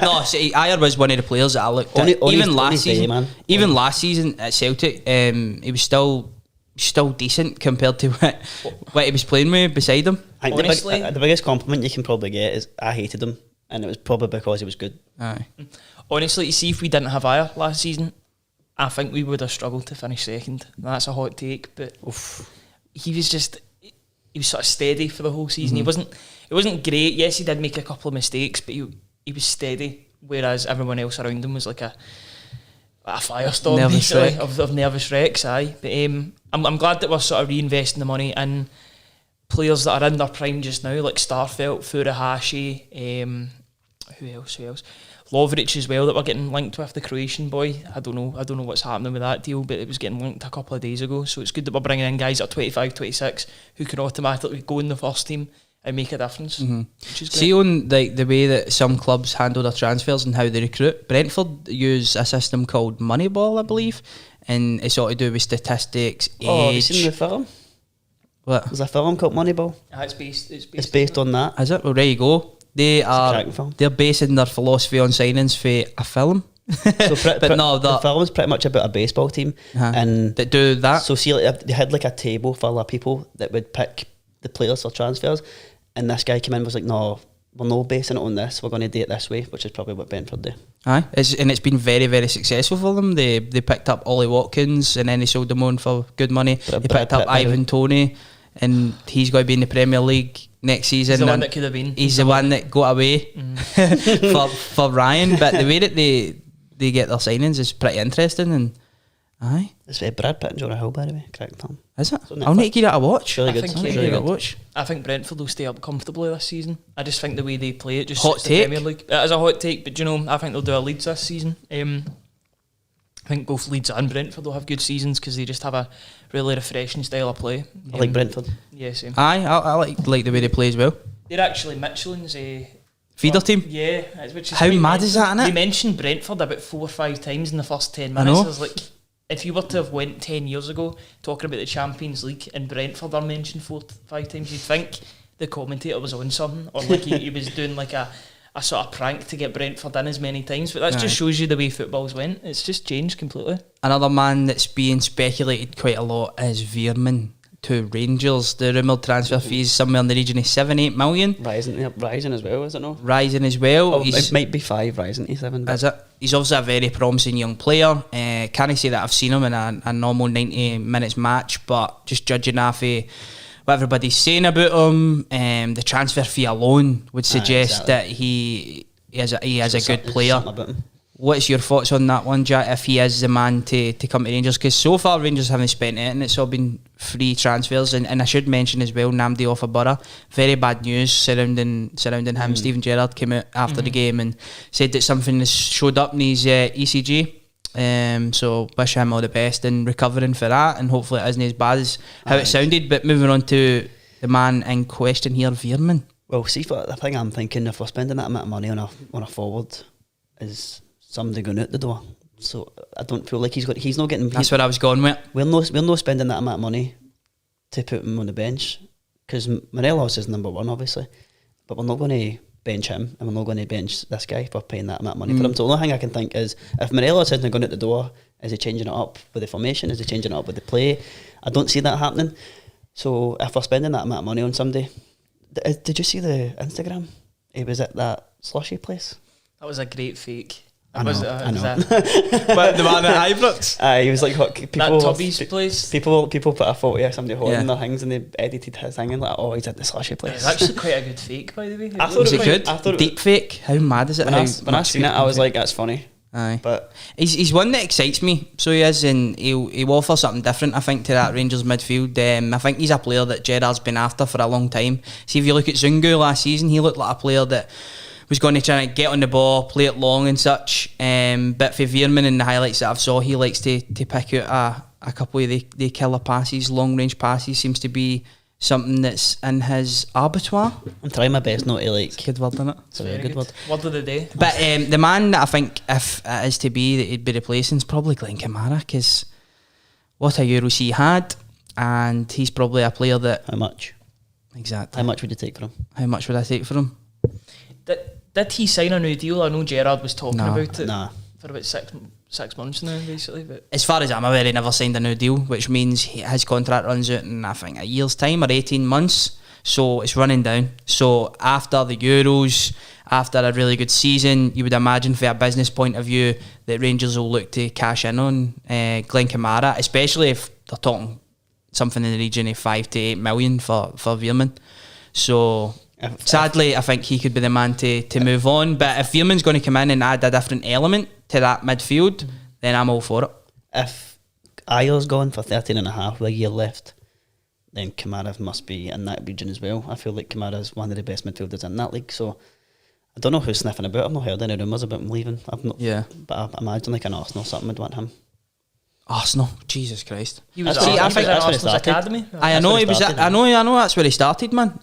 No, see, AJER was one of the players that I looked at. Even last season, last season at Celtic, he was still decent compared to what he was playing with beside him. I think Honestly, the biggest compliment you can probably get is I hated him, and it was probably because he was good. Aye. honestly, you see, if we didn't have AJER last season, I think we would have struggled to finish second. That's a hot take, but he was sort of steady for the whole season. Mm-hmm. It wasn't great. Yes, he did make a couple of mistakes, but he was steady. Whereas everyone else around him was like a firestorm, Nervous basically, wreck. of nervous wrecks. Aye, but I'm glad that we're sort of reinvesting the money in players that are in their prime just now, like Starfelt, Furuhashi, who else? Lovric as well, that we're getting linked with, the Croatian boy. I don't know what's happening with that deal, but it was getting linked a couple of days ago. So it's good that we're bringing in guys that are 25, 26 who can automatically go in the first team and make a difference. Mm-hmm. Which is great. See on the way that some clubs handle their transfers and how they recruit. Brentford use a system called Moneyball, I believe, and it's all to do with statistics, Oh, have you age. seen the film? What There's a film called Moneyball. It's Based on that. is it? Well, there you go. cracking film. They're basing their philosophy on signings for a film. So But no, the that film is pretty much about a baseball team, and that do that. so see, like, they had like a table full of people that would pick the players for transfers, and this guy came in and was like, no, we're not basing it on this, we're going to do it this way, which is probably what Brentford do. Aye, it's been very, very successful for them. They picked up Ollie Watkins and then they sold him on for good money. But They picked up Ivan Toney, and he's going to be in the Premier League next season. He's the one and that could have been. He's the one that got away for Ryan. But the way that they get their signings is pretty interesting. And aye, It's Brad Pitt and Jonah Hill, by the way. Correct, Tom. is it? It's on I'll need to give that a watch. It's really I good. think It's he- really Give it a good. watch. I think Brentford will stay up comfortably this season. I just think the way they play it just Hot suits the take? Premier League. It is a hot take, but you know, I think they'll do a Leeds this season. I think both Leeds and Brentford will have good seasons because they just have a really refreshing style of play. I like Brentford. Yeah, same. Aye, I like the way they play as well. They're actually Midtjylland's Feeder team. Yeah, which is How quite mad nice. is that, innit? They mentioned Brentford about 4 or 5 times in the first 10 I minutes. know. I was like, if you were to have went 10 years ago talking about the Champions League and Brentford are mentioned 4 to 5 times, you'd think the commentator was on something, or like he was doing like a sort of prank to get Brentford in as many times. But that Aye. just shows you the way football's went. It's just changed completely. Another man that's being speculated quite a lot is Veerman to Rangers. The rumoured transfer fees somewhere in the region of 7-8 million. Rising as well, is it not? Rising as well. Oh, He's- it might be 5 rising to 7. But Is it? He's obviously a very promising young player. Can I say that I've seen him in a normal 90 minutes match, but just judging off what everybody's saying about him, the transfer fee alone would suggest exactly. that he is a good player. Something about him. What's your thoughts on that one, Jack, if he is the man to come to Rangers? Because so far Rangers haven't spent it and it's all been free transfers. And I should mention as well, Namdi off of Borough. Very bad news surrounding him. Stephen Gerrard came out after the game and said that something has showed up in his ECG. So wish him all the best in recovering for that, and hopefully it isn't as bad as how it sounded. But moving on to the man in question here, Veerman. Well, see, for the thing I'm thinking, if we're spending that amount of money on a forward, is somebody going out the door? So I don't feel like he's not getting. That's what I was going with. We're not spending that amount of money to put him on the bench, because Morelos is number one, obviously, but we're not going to bench him, and we're not going to bench this guy for paying that amount of money for him. So the only thing I can think is, if Morelos isn't going out the door, is he changing it up with the formation? Is he changing it up with the play? I don't see that happening. So if we're spending that amount of money on somebody, did you see the Instagram? He was at that slushy place. That was a great fake. I know. But the man at Ibrox. He was like, That Tubby's place. People put a photo of somebody holding Yeah. their things, and they edited his thing and like, oh, he's at the slushy place. It's actually quite a good fake, by the way. I thought Was it was- good? I thought it Deep fake. How mad is it? when I seen it, I was like, that's funny. Aye. But He's one that excites me, so he is, and he'll offer something different, I think, to that Rangers midfield. I think he's a player that Gerrard's been after for a long time. See, if you look at Zungu last season, he looked like a player that was going to try and get on the ball, play it long and such. But for Veerman, in the highlights that I've saw, he likes to pick out a couple of the killer passes, long range passes. Seems to be something that's in his repertoire. I'm trying my best not to like. It's a good word, isn't it? It's a very good word. Word of the day. But the man that I think, if it is to be, that he'd be replacing is probably Glenn Kamara, because what a Euros he had. and he's probably a player that... How much? Exactly. How much would you take for him? How much would I take for him? Did he sign a new deal? I know Gerrard was talking about it for about 6 months now, basically. But as far as I'm aware, he never signed a new deal, which means his contract runs out in, I think, a year's time or 18 months. So it's running down. So after the Euros, after a really good season, you would imagine from a business point of view that Rangers will look to cash in on Glenn Kamara, especially if they're talking something in the region of 5 to 8 million for Veerman. So sadly, I think he could be the man to move on. But if Veerman's going to come in and add a different element to that midfield, then I'm all for it. If AJER's gone for 13.5 with a year left, then Kamara must be in that region as well. I feel like Kamara is one of the best midfielders in that league. So I don't know who's sniffing about. I've not heard any rumours about him leaving. But I imagine like an Arsenal or something would want him. Arsenal, Jesus Christ! He was. I think that's Arsenal's academy. I know he was. I know that's where he started, man.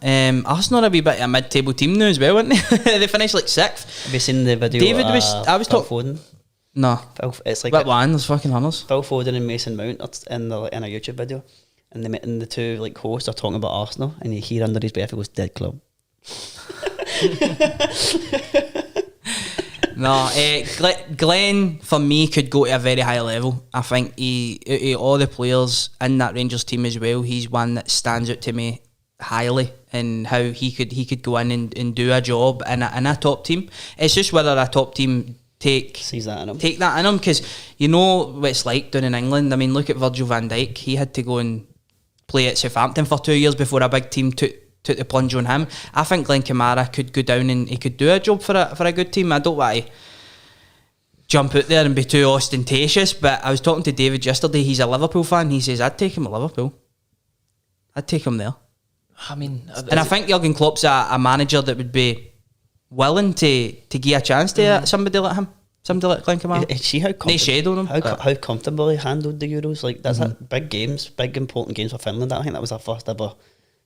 Arsenal are a wee bit of a mid-table team now as well, weren't they? They finished like 6th. Have you seen the video? David I was talking. Foden. No, it's like what one? There's fucking hunters. Phil Foden and Mason Mount are in a YouTube video, and the two like hosts are talking about Arsenal, and you hear under his breath it was dead club. No, Glenn for me could go to a very high level. I think all the players in that Rangers team as well, he's one that stands out to me highly, and how he could go in and do a job in a top team. It's just whether a top team take that in him, because you know what it's like down in England. I mean, look at Virgil van Dijk. He had to go and play at Southampton for 2 years before a big team took the plunge on him. I think Glenn Kamara could go down and he could do a job for a good team. I don't want to jump out there and be too ostentatious, but I was talking to David yesterday. He's a Liverpool fan. He says, I'd take him at Liverpool. I'd take him there. I mean, and I think Jurgen Klopp's a manager that would be willing to give a chance to somebody like him. Somebody like Glenn Kamara. See how comfortable he handled the Euros. Like that's big games, big important games for Finland. I think that was our first ever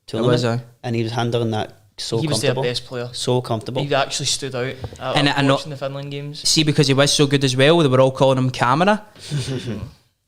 tournament, and he was handling that so comfortable. He was their best player. So comfortable. He actually stood out watching the Finland games. See, because he was so good as well, they were all calling him Camera.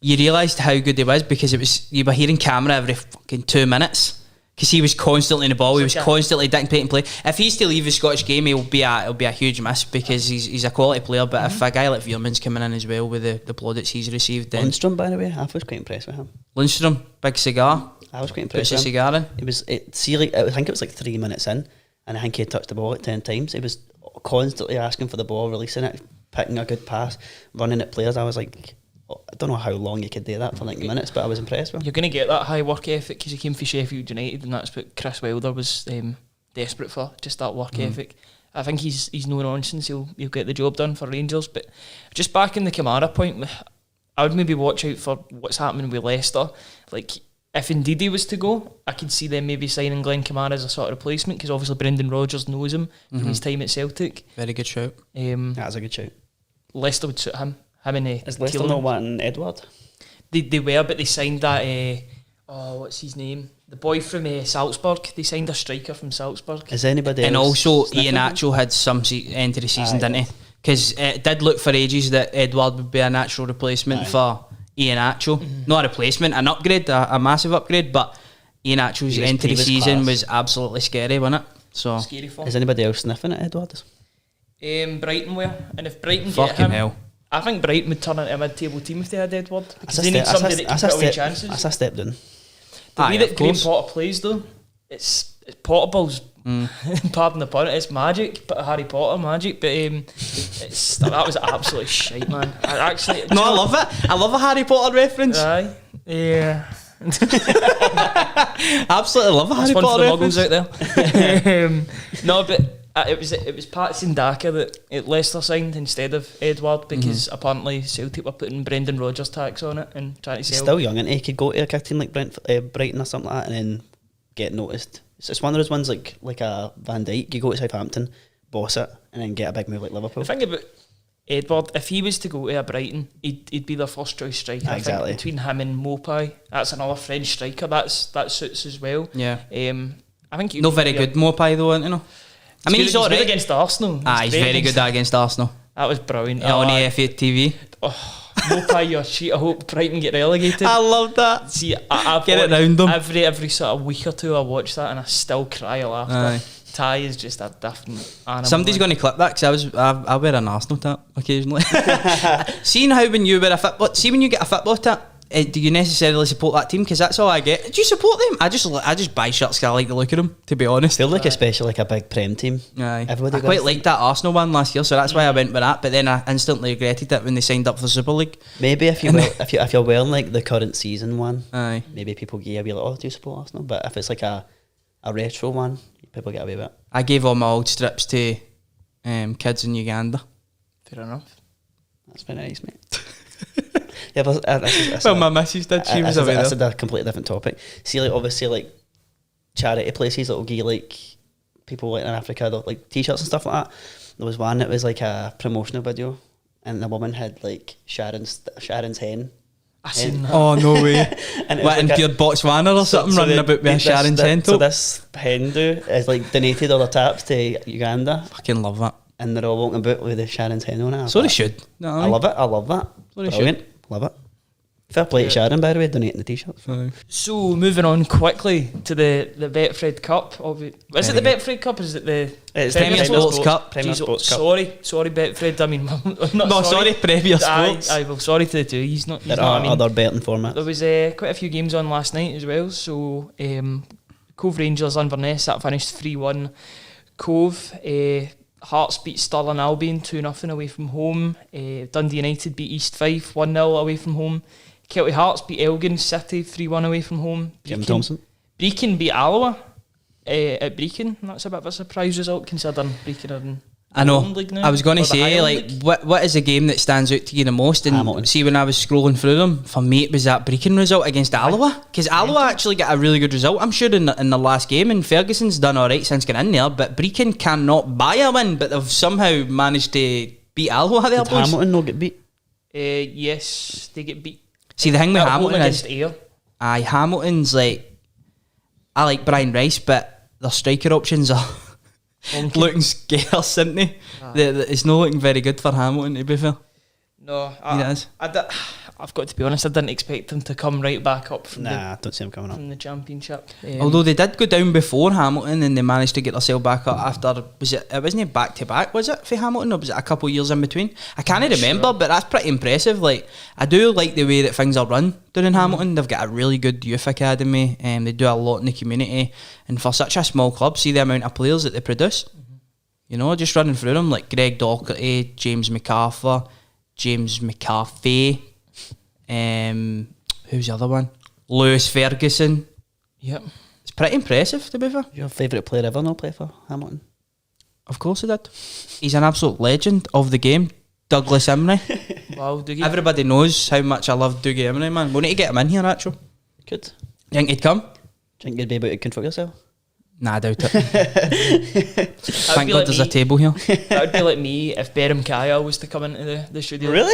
You realised how good he was because you were hearing Camera every fucking 2 minutes. Because he was constantly in the ball, he was constantly dictating play. If he's to leave the Scottish game, it'll be a huge miss because he's a quality player. But if a guy like Veerman's coming in as well with the plaudits he's received, then Lundstrom, by the way, I was quite impressed with him. Lundstrom, big cigar. I was quite impressed. Puts a cigar in. I think it was like 3 minutes in, and I think he had touched the ball like 10 times. He was constantly asking for the ball, releasing it, picking a good pass, running at players. I was like, I don't know how long you could do that for 90 minutes, but I was impressed with him. You're going to get that high work ethic because he came from Sheffield United, and that's what Chris Wilder was desperate for, just that work ethic. I think he's no nonsense. He'll get the job done for Rangers. But just back in the Kamara point, I would maybe watch out for what's happening with Leicester. Like, if indeed he was to go, I could see them maybe signing Glenn Kamara as a sort of replacement, because obviously Brendan Rodgers knows him from his time at Celtic. Very good shout. That's a good shout. Leicester would suit him. Is Leicester not wanting Edward? They were, but they signed that. What's his name? The boy from Salzburg. They signed a striker from Salzburg. Is anybody? And else also Ian Atchell had some end of the season, didn't he? Because it did look for ages that Edward would be a natural replacement for Ian Atchell. Not a replacement, an upgrade, a massive upgrade. But Ian Atchell's end of the season was absolutely scary, wasn't it? So scary for him. Is anybody else sniffing at Edward? Brighton were, and if Brighton fucking get him, hell. I think Brighton would turn into a mid-table team if they had Edward, because they need somebody that can put away chances. That's a step down. The way that Graham Potter plays, though, it's Potterballs. Pardon the pun, it's magic, but Harry Potter magic. But that was absolutely shite, man. I love it. I love a Harry Potter reference. Aye, yeah. Absolutely love a Harry Potter reference. Muggles out there. No, but. It was Patson Daka that Leicester signed instead of Edward, because apparently Celtic were putting Brendan Rodgers tax on it and trying to sell. He's still young, and he could go to a team like Brighton or something like that and then get noticed. It's one of those ones like a Van Dijk. You go to Southampton, boss it, and then get a big move like Liverpool. The thing about Edward, if he was to go to a Brighton, he'd be their first choice striker. Exactly. I think between him and Mopai, that's another French striker. That suits as well. Yeah. I think not very good Mopai though, you know. I mean, he's good against Arsenal. He's very good against Arsenal. That was brilliant. On the FA TV. Mopa your sheet. I hope Brighton get relegated. I love that. See, I've Get it round them. every sort of week or two I watch that and I still cry a laughter. Aye. Ty is just a different animal. Somebody's going to clip that because I wear an Arsenal tap occasionally. Seeing how when you wear a football, see when you get a football tap, do you necessarily support that team? Because that's all I get. Do you support them? I just buy shirts because I like the look of them. To be honest, Feel like especially like a big Prem team. Aye. Everybody I quite does. liked that Arsenal one last year, so that's why I went with that. But then I instantly regretted it when they signed up for the Super League. Maybe if you're wearing like the current season one, Aye. maybe people get be like, oh, do you support Arsenal? But if it's like a retro one, people get away with it. I gave all my old strips to kids in Uganda. Fair enough. That's very nice, mate. Yeah, but Well, my missus did. She was away there. That's a completely different topic. See, like obviously, like charity places that will give like people like in Africa, like t-shirts and stuff like that. There was one that was like a promotional video, and the woman had like Sharon's hen. I seen that. Oh no way! And it was What in like pure Botswana or something running about with a Sharon hen So top? this hen do is like donated all the taps to Uganda, Fucking love that. and they're all walking about with the Sharon's hen on it. So they should. No, I love it. I love that. So they Brilliant. Love it. Fair play to Sharon, by the way, donating the t-shirts. So moving on quickly to the Betfred Cup. Is it the Betfred Cup or is it the It's Premier Sports Cup. Premier Jeez, Sports Cup. Sorry Betfred. I mean, not No, sorry, Premier Sports. Aye, well, sorry to the two. He's not. There What are I mean. other betting formats. There was quite a few games on last night as well. So Cove Rangers Inverness, that finished 3-1. Cove Hearts beat Stirling Albion 2-0 away from home. Dundee United beat East Fife 1-0 away from home. Kelty Hearts beat Elgin City 3-1 away from home. Jim Thompson. Brecon beat Alloa at Brecon. That's a bit of a surprise result considering Brecon are in I know. Highland League now, I was going to or the say, Highland like, League. what is the game that stands out to you the most? And Hamilton. see, when I was scrolling through them, for me it was that Brecon result against Alloa, because Alloa actually got a really good result, I'm sure, in the last game. And Ferguson's done all right since getting in there, but Brecon cannot buy a win. But they've somehow managed to beat Alloa there, Did boys. Hamilton not get beat? Yes, they get beat. See, the thing with At home Hamilton is, against AJER. aye, Hamilton's like, I like Brian Rice, but their striker options are looking scarce, isn't they? It's not looking very good for Hamilton, to be fair. No, Yes. I've got to be honest. I didn't expect them to come right back up from Nah, don't see him coming up. the championship. Although they did go down before Hamilton and they managed to get themselves back up after, wasn't back to back, was it, for Hamilton, or was it a couple of years in between? I can't remember, but that's pretty impressive. Like, I do like the way that things are run down in Hamilton. They've got a really good youth academy and they do a lot in the community, and for such a small club, see the amount of players that they produce. You know, just running through them, like Greg Docherty, James McArthur, James McCarthy, who's the other one? Lewis Ferguson. Yep. It's pretty impressive, to be fair. Your favourite player ever not play for Hamilton? Of course he did. He's an absolute legend of the game, Douglas Emery. Wow, Dougie. Everybody knows how much I love Dougie Emery, man. We need to get him in here, actually. Good. You think he'd come? Do you think you'd be able to control yourself? Nah, I doubt it. Thank be God like there's me. a table here. That would be like me if Berham Kaya was to come into the studio. Really?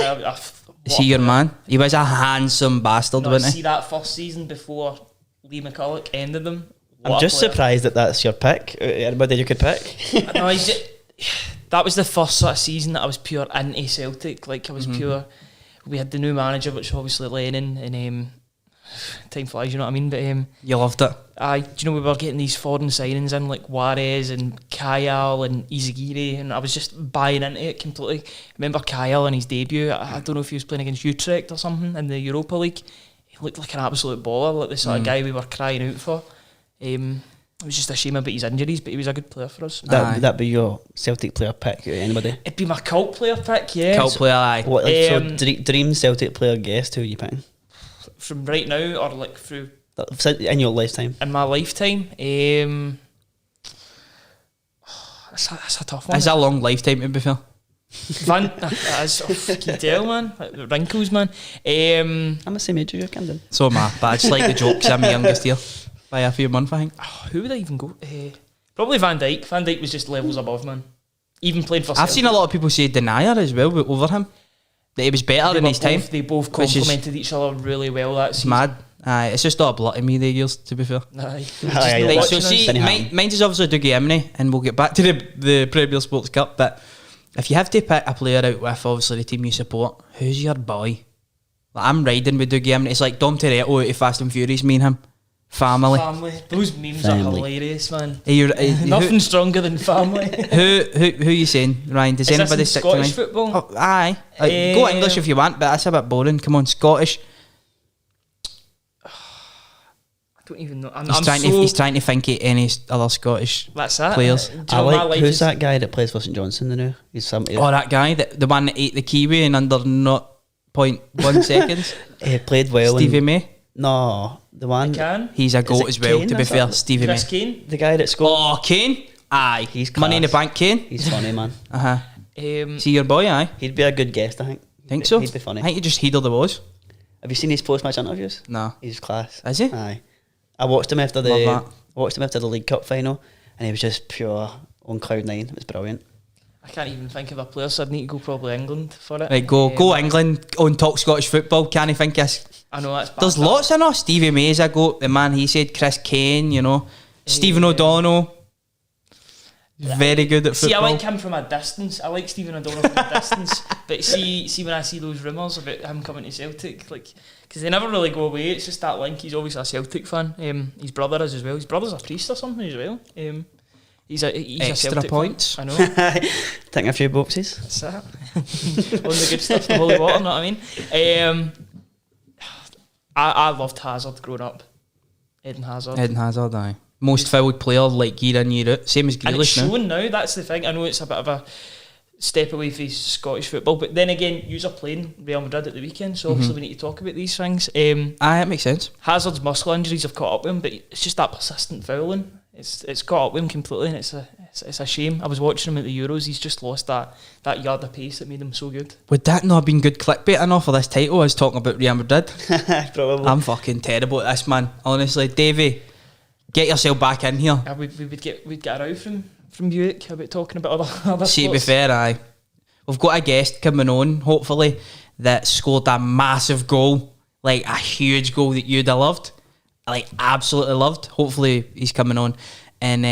Is he your man? He was a handsome bastard, No, wasn't see he? that first season before Lee McCulloch ended them. I'm just surprised that that's your pick. Anybody you could pick? No, that was the first sort of season that I was pure anti-Celtic. Like I was pure. We had the new manager, which was obviously Lennon, and time flies, you know what I mean. But You loved it. do you know we were getting these foreign signings in like Juarez and Kyle and Izagiri, and I was just buying into it completely. I remember Kyle in his debut. I don't know if he was playing against Utrecht or something in the Europa League. He looked like an absolute baller, like the sort of guy we were crying out for. It was just a shame about his injuries, but he was a good player for us. Would that be your Celtic player pick? Anybody? It'd be my cult player pick, yeah. Cult player, aye. What? Like, so Um, dream Celtic player guest. Who are you picking? From right now or like through In your lifetime. in my lifetime. That's a tough one. It's a long lifetime, to be fair. That's can you tell, man? Like, the wrinkles, man. I'm the same age as you, Camden. So am I, but I just like the joke because I'm the youngest here by a few months, I think. Who would I even go? Probably Van Dijk. Van Dijk was just levels above, man. Even playing for. I've seen a lot of people say Denier as well over him. That he was better in his time. They both which is- complemented each other really well. That's It's mad. Aye, it's just all blood to me, the years, to be fair. Aye. Aye, Right, watching so us. see, Didn't happen. mine is obviously Dougie Emery, and we'll get back to the Premier Sports Cup, but if you have to pick a player out with obviously the team you support, who's your boy? Like, I'm riding with Dougie. It's like Dom Toretto out of Fast and Furious, me and him. Family. Those memes are hilarious, man. Nothing stronger than family. who you saying, Ryan? Does anybody stick to Scottish football? Oh, aye. Go English if you want, but that's a bit boring. Come on, Scottish. I don't even know. He's trying to think of any other Scottish players. Who's that guy that plays for St Johnson now? He's somebody. Oh, that guy, the one that ate the kiwi in under 0.1 seconds. He played well. Stevie May. No, the one. He's a goat as well. Kane, to be fair, Stevie May. Chris Kane, the guy that scored. Oh, Kane. Aye, he's class. Money in the Bank. Kane. He's funny, man. See your boy, aye. He'd be a good guest, I think. So. He'd be funny. I think he just heeded the was. Have you seen his post-match interviews? No. He's class. Is he? Aye. I watched him after the League Cup final, and he was just pure on cloud nine. It was brilliant. I can't even think of a player, so I'd need to go probably England for it. Right, go England on Talk Scottish Football. Can't think of. I know that's bad. There's lots of us. Stevie May's a goat. The man he said, Chris Kane, you know, Stephen O'Donnell. Very good at football. See, I like him from a distance. I like Stephen O'Donnell from a distance. But see when I see those rumours about him coming to Celtic, like, because they never really go away. It's just that link. He's always a Celtic fan. His brother is as well. His brother's a priest or something as well. He's extra a Celtic points. Fan. I know. Ticking a few boxes. That's that. All the good stuff, the holy water. Know what I mean? I loved Hazard growing up. Eden Hazard, aye. Most fouled player, like year in, year out. Same as Grealish now. And it's showing now, that's the thing. I know it's a bit of a step away from Scottish football, but then again, you're playing Real Madrid at the weekend, so obviously we need to talk about these things. That makes sense. Hazard's muscle injuries have caught up with him, but it's just that persistent fouling. It's caught up with him completely, and it's a shame. I was watching him at the Euros. He's just lost that yard of pace that made him so good. Would that not have been good clickbait enough for this title? I was talking about Real Madrid. Probably. I'm fucking terrible at this, man. Honestly, Davey, get yourself back in here. We'd get a row from Buick about talking about other See, to be sports. fair, aye. We've got a guest coming on, hopefully, that scored a massive goal, like a huge goal that you'd have loved. Like, absolutely loved. Hopefully he's coming on. And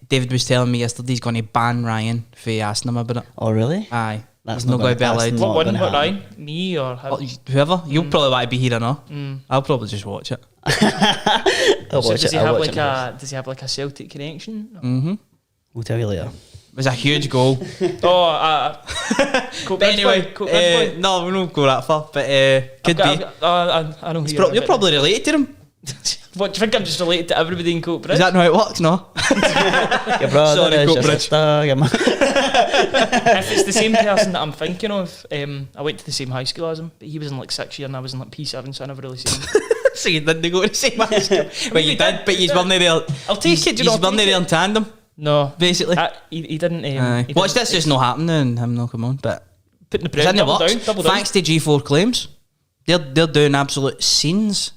David was telling me yesterday he's going to ban Ryan for asking him about it. Oh, really? Aye. That's he's not going to be allowed. What Ryan? Me or him? Whoever. You'll probably want to be here or not. I'll probably just watch it. Does he have like a Celtic connection? Mm-hmm. We'll tell you later. It was a huge goal. But anyway, no, we won't go that far. But could be. I know You're probably related to him. What, do you think I'm just related to everybody in Coatbridge? Is that not how it works? No. Your brother, sorry, is your Coatbridge. sister, your If it's the same person that I'm thinking of, I went to the same high school as him, but he was in like 6th year and I was in like P7, so I never really seen him. So you didn't go to the same high school? Well, you did, but you weren't there. I'll take it. You weren't there in tandem. No, basically. He didn't. Watch this just not happening and him not come on. But putting the pressure double down. Thanks to G4 Claims, they're doing absolute scenes.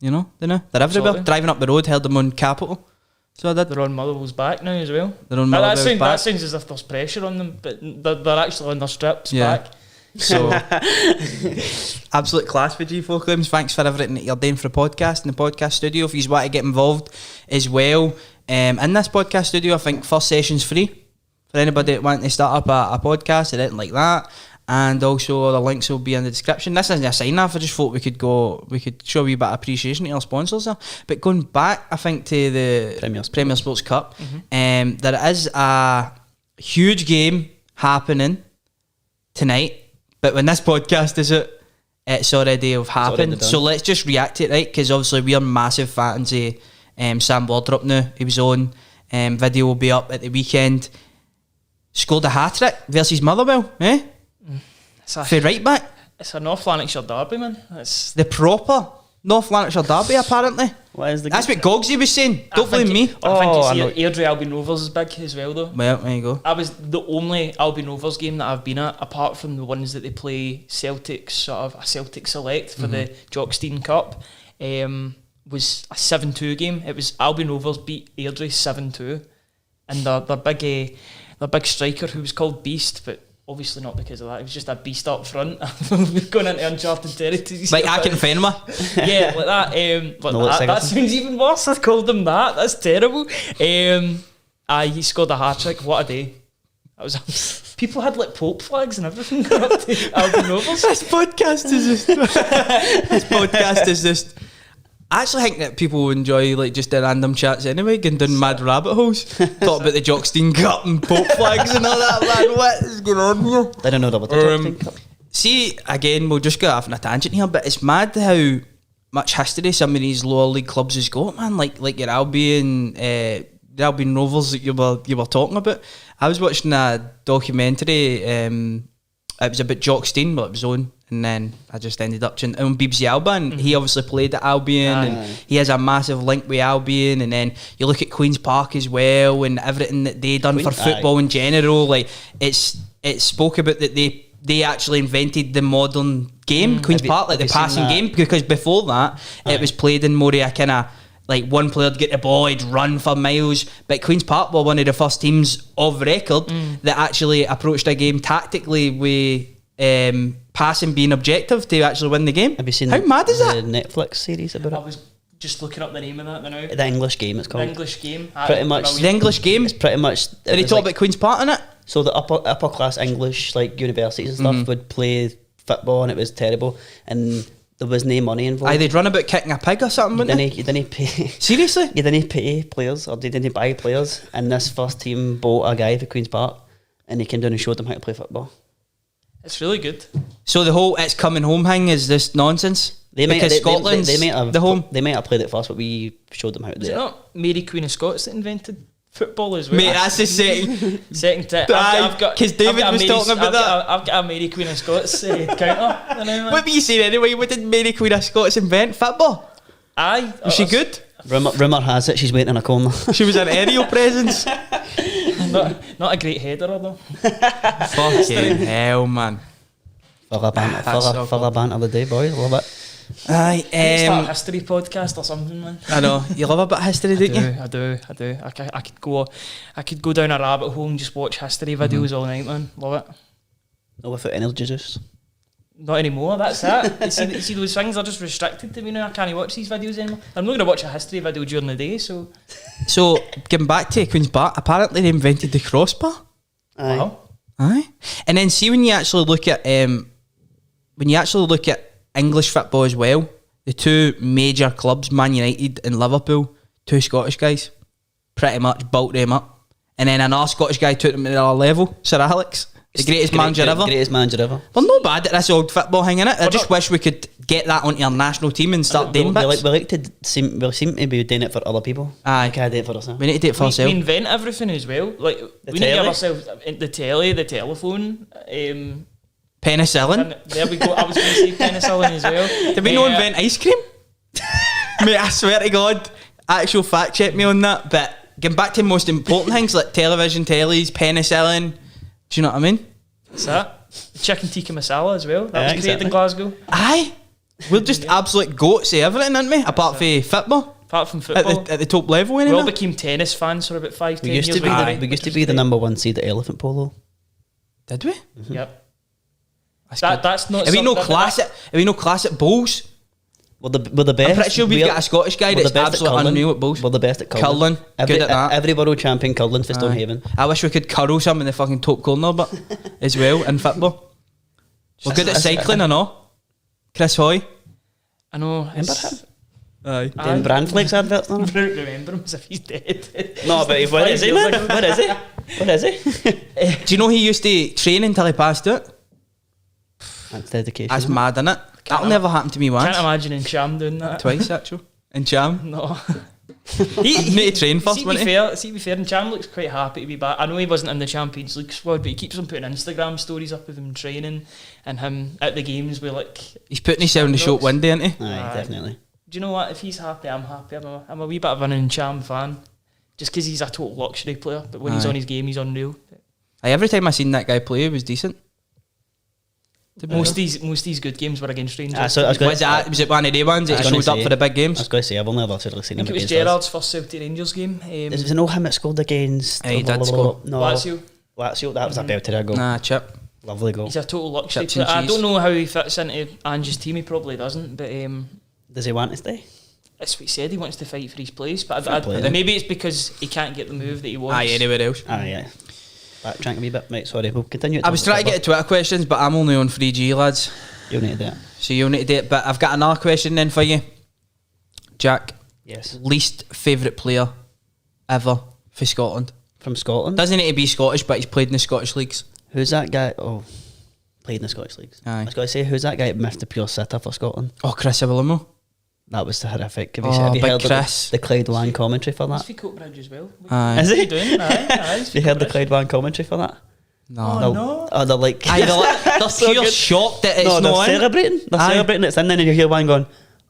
You know, they're everywhere. Absolutely. Driving up the road, held them on Capital. So I did. They're on Motherwell's back now as well. They're on Motherwell's back. That sounds as if there's pressure on them, but they're actually on their strips back. So, absolute class for G4 Claims. Thanks for everything that you're doing for the podcast and the podcast studio. If you want to get involved as well in this podcast studio, I think first session's free for anybody that wants to start up a podcast or anything like that. And also the links will be in the description. This isn't a sign off. I just thought we could show you a bit of appreciation to our sponsors there. But going back, I think, to the Premier Sports Cup, there is a huge game happening tonight. But when this podcast is out, it's already happened. So let's just react to it, right? Because obviously we are massive fans of Sam Wardrop now. He was on. Video will be up at the weekend. Scored a hat-trick versus Motherwell, eh? For right back. It's a North Lanarkshire derby, man. It's the proper North Lanarkshire derby, apparently. That's what Gogsy was saying. Don't blame me. I think Airdrie Albion Rovers is big as well, though. Well, there you go. I was the only Albion Rovers game that I've been at, apart from the ones that they play Celtic, sort of a Celtic Select for the Jockstein Cup, was a 7-2 game. It was Albion Rovers beat Airdrie 7-2, and their big striker, who was called Beast, but obviously not because of that. It was just a beast up front. We've gone into uncharted territory. Like Akinfenwa. Yeah, like that. That sounds even worse. I called him that. That's terrible. He scored a hat-trick. What a day. People had like Pope flags and everything going up to Albion Rovers. This podcast is just. I actually think that people enjoy like just the random chats anyway, going down mad rabbit holes, talk about the Jockstein Cup and Pope flags and all that. Man, what is going on here? I don't know about the Jockstein Cup. See, again, we'll just go off on a tangent here, but it's mad how much history some of these lower league clubs has got, man. Like your Albion, the Albion Rovers that you were talking about. I was watching a documentary. It was about Jockstein, but it was on, and then I just ended up on BBC Alba, and he obviously played at Albion, and he has a massive link with Albion. And then you look at Queen's Park as well, and everything that they done for football in general. Like it's spoke about that they actually invented the modern game, Queen's Park, like the passing game, because before that it was played in more a kind of like one player would get the ball, he'd run for miles. But Queen's Park were one of the first teams of record that actually approached a game tactically with passing being objective to actually win the game. Have you seen how mad is that? The Netflix series about it? I was just looking up the name of that now. The English Game, it's called. The English Game. Pretty much. The English Game? It's pretty much... Did they talk about Queen's Park in it? So the upper class English, like universities and stuff, would play football, and it was terrible. And there was no money involved. They'd run about kicking a pig or something, wouldn't they? You didn't pay. Seriously? You didn't pay players, or they didn't buy players. And this first team bought a guy for Queen's Park, and he came down and showed them how to play football. It's really good. So the whole "it's coming home" thing is this nonsense? Scotland's the home. They might have played it first, but we showed them how to do it. Is it not Mary Queen of Scots that invented football as well? Mate, that's the second. Because David was talking about that. I've got a Mary Queen of Scots counter. What were you saying anyway? What did Mary Queen of Scots invent? Football? Aye. Was she good? Rumour has it she's waiting in a corner. She was an aerial presence. Not a great header though. Fucking hell, man. For a banter of the day, boys. Love it. Aye, start a history podcast or something, man. I know you love a bit of history, don't you? I do. I could go down a rabbit hole and just watch history videos all night, man. Love it. No, without energy juice. Not anymore. That's it. you see, those things are just restricted to me now. I can't watch these videos anymore. I'm not going to watch a history video during the day. So getting back to Queen's Park, apparently they invented the crossbar. Aye. Wow. Aye, and then see when you actually look at English football as well, the two major clubs, Man United and Liverpool, two Scottish guys, pretty much built them up. And then another Scottish guy took them to another level, Sir Alex, the greatest manager ever. Greatest manager ever. Well, not bad at this old football thing, innit? I just wish we could get that onto our national team and start doing bits. We seem to be doing it for other people. Aye. We can't do it for ourselves. We need to do it for ourselves. We invent everything as well. Like we need to give ourselves the telly, the telephone. Penicillin. There we go. I was going to say penicillin as well. Did we not invent ice cream? Mate, I swear to God, actual fact check me on that. But getting back to the most important things like television, tellies, penicillin. Do you know what I mean? What's that? The chicken tikka masala as well. That was created in Glasgow. Aye. We're just absolute goats at everything, aren't we? Apart from football. Apart from football. At the top level, anyway. We all became tennis fans for about 5-10 years. We used to be the number one seed at elephant polo. Did we? Mm-hmm. Yep. That's not. Are we no class at bowls? We're the best. I'm pretty sure we've got a Scottish guy that's absolutely unreal at bowls. We're the best at curling. Good at that. Every world champion curling for Stonehaven. I wish we could curl some in the fucking top corner, but as well in football. We're good at cycling, I know. Chris Hoy. I know. Remember him? Aye. Doing Brandflex adverts on I don't remember him as if he's dead. No, but where is he, man? Where is he? Do you know he used to train until he passed out? That's dedication. That's mad, innit? That'll never happen to me once. Can't imagine in Cham doing that. Twice, actually. In Cham. No. He need to train first, wouldn't he? See, to be fair, and Cham looks quite happy to be back. I know he wasn't in the Champions League squad, but he keeps on putting Instagram stories up of him training and him at the games with like... He's putting himself in the short window, isn't he? Aye, definitely. Do you know what? If he's happy, I'm happy. I'm a wee bit of an Cham fan. Just because he's a total luxury player, but when he's on his game, he's unreal. Every time I seen that guy play, he was decent. Most of these good games were against Rangers. Was it one of the ones that showed up for the big games? I was going to say, I've only ever seen him. I think it was Gerrard's first Celtic Rangers game. Was it no him that scored against? He did score. No, Lazio, that was a belter goal. Nah, chip. Lovely goal. He's a total luxury player. I don't know how he fits into Ange's team. He probably doesn't, but does he want to stay? That's what he said. He wants to fight for his place, but maybe it's because he can't get the move that he wants. Anywhere else. Yeah. backtrack a wee bit. Right, sorry, we'll continue. I was trying to get to Twitter questions, but I'm only on 3G, lads. You'll need to do it. So you'll need to do it. But I've got another question then for you, Jack. Yes. Least favourite player ever for Scotland? From Scotland? Doesn't need to be Scottish, but he's played in the Scottish leagues. Who's that guy? Oh, played in the Scottish leagues. Aye. I was going to say, who's that guy that missed the pure sitter for Scotland? Oh, Chris Awilimo. That was horrific. Have Oh, you big heard Chris. the Clyde One commentary for He's that? for Coatbridge as well. Aye. Is What are he? you doing? Aye, Have you heard the Clyde One commentary for that? No. Oh, no. Oh, they're like... Aye, they're so pure good. shocked that it's no, they're not in. celebrating. They're Aye. celebrating it's in, and then you hear one going,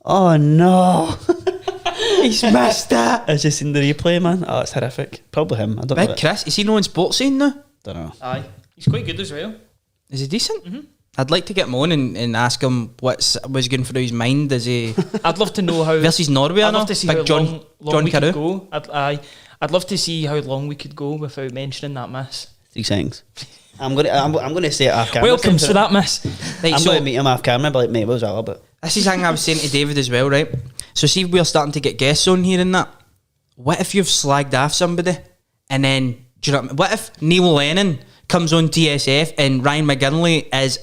oh no. He's missed it. I've just seen the replay, man. Oh, it's horrific. Probably him. I don't know. Big Chris. Is he known in sports scene now? Don't know. Aye. He's quite good as well. Is he decent? I'd like to get him on and ask him what's was going through his mind as he I'd love to know how... versus Norway. I'd love to see Big how John long we Carew. could go. I'd love to see how long we could go without mentioning that miss. 3 seconds. I'm gonna say it off camera. Welcome to that miss. Right, I'm so gonna meet him off camera, but like, mate, what was that all about? this is something I was saying to David as well, right? So see, we're starting to get guests on here and that. What if you've slagged off somebody and then, do you know what if Neil Lennon comes on TSF and Ryan McGinley is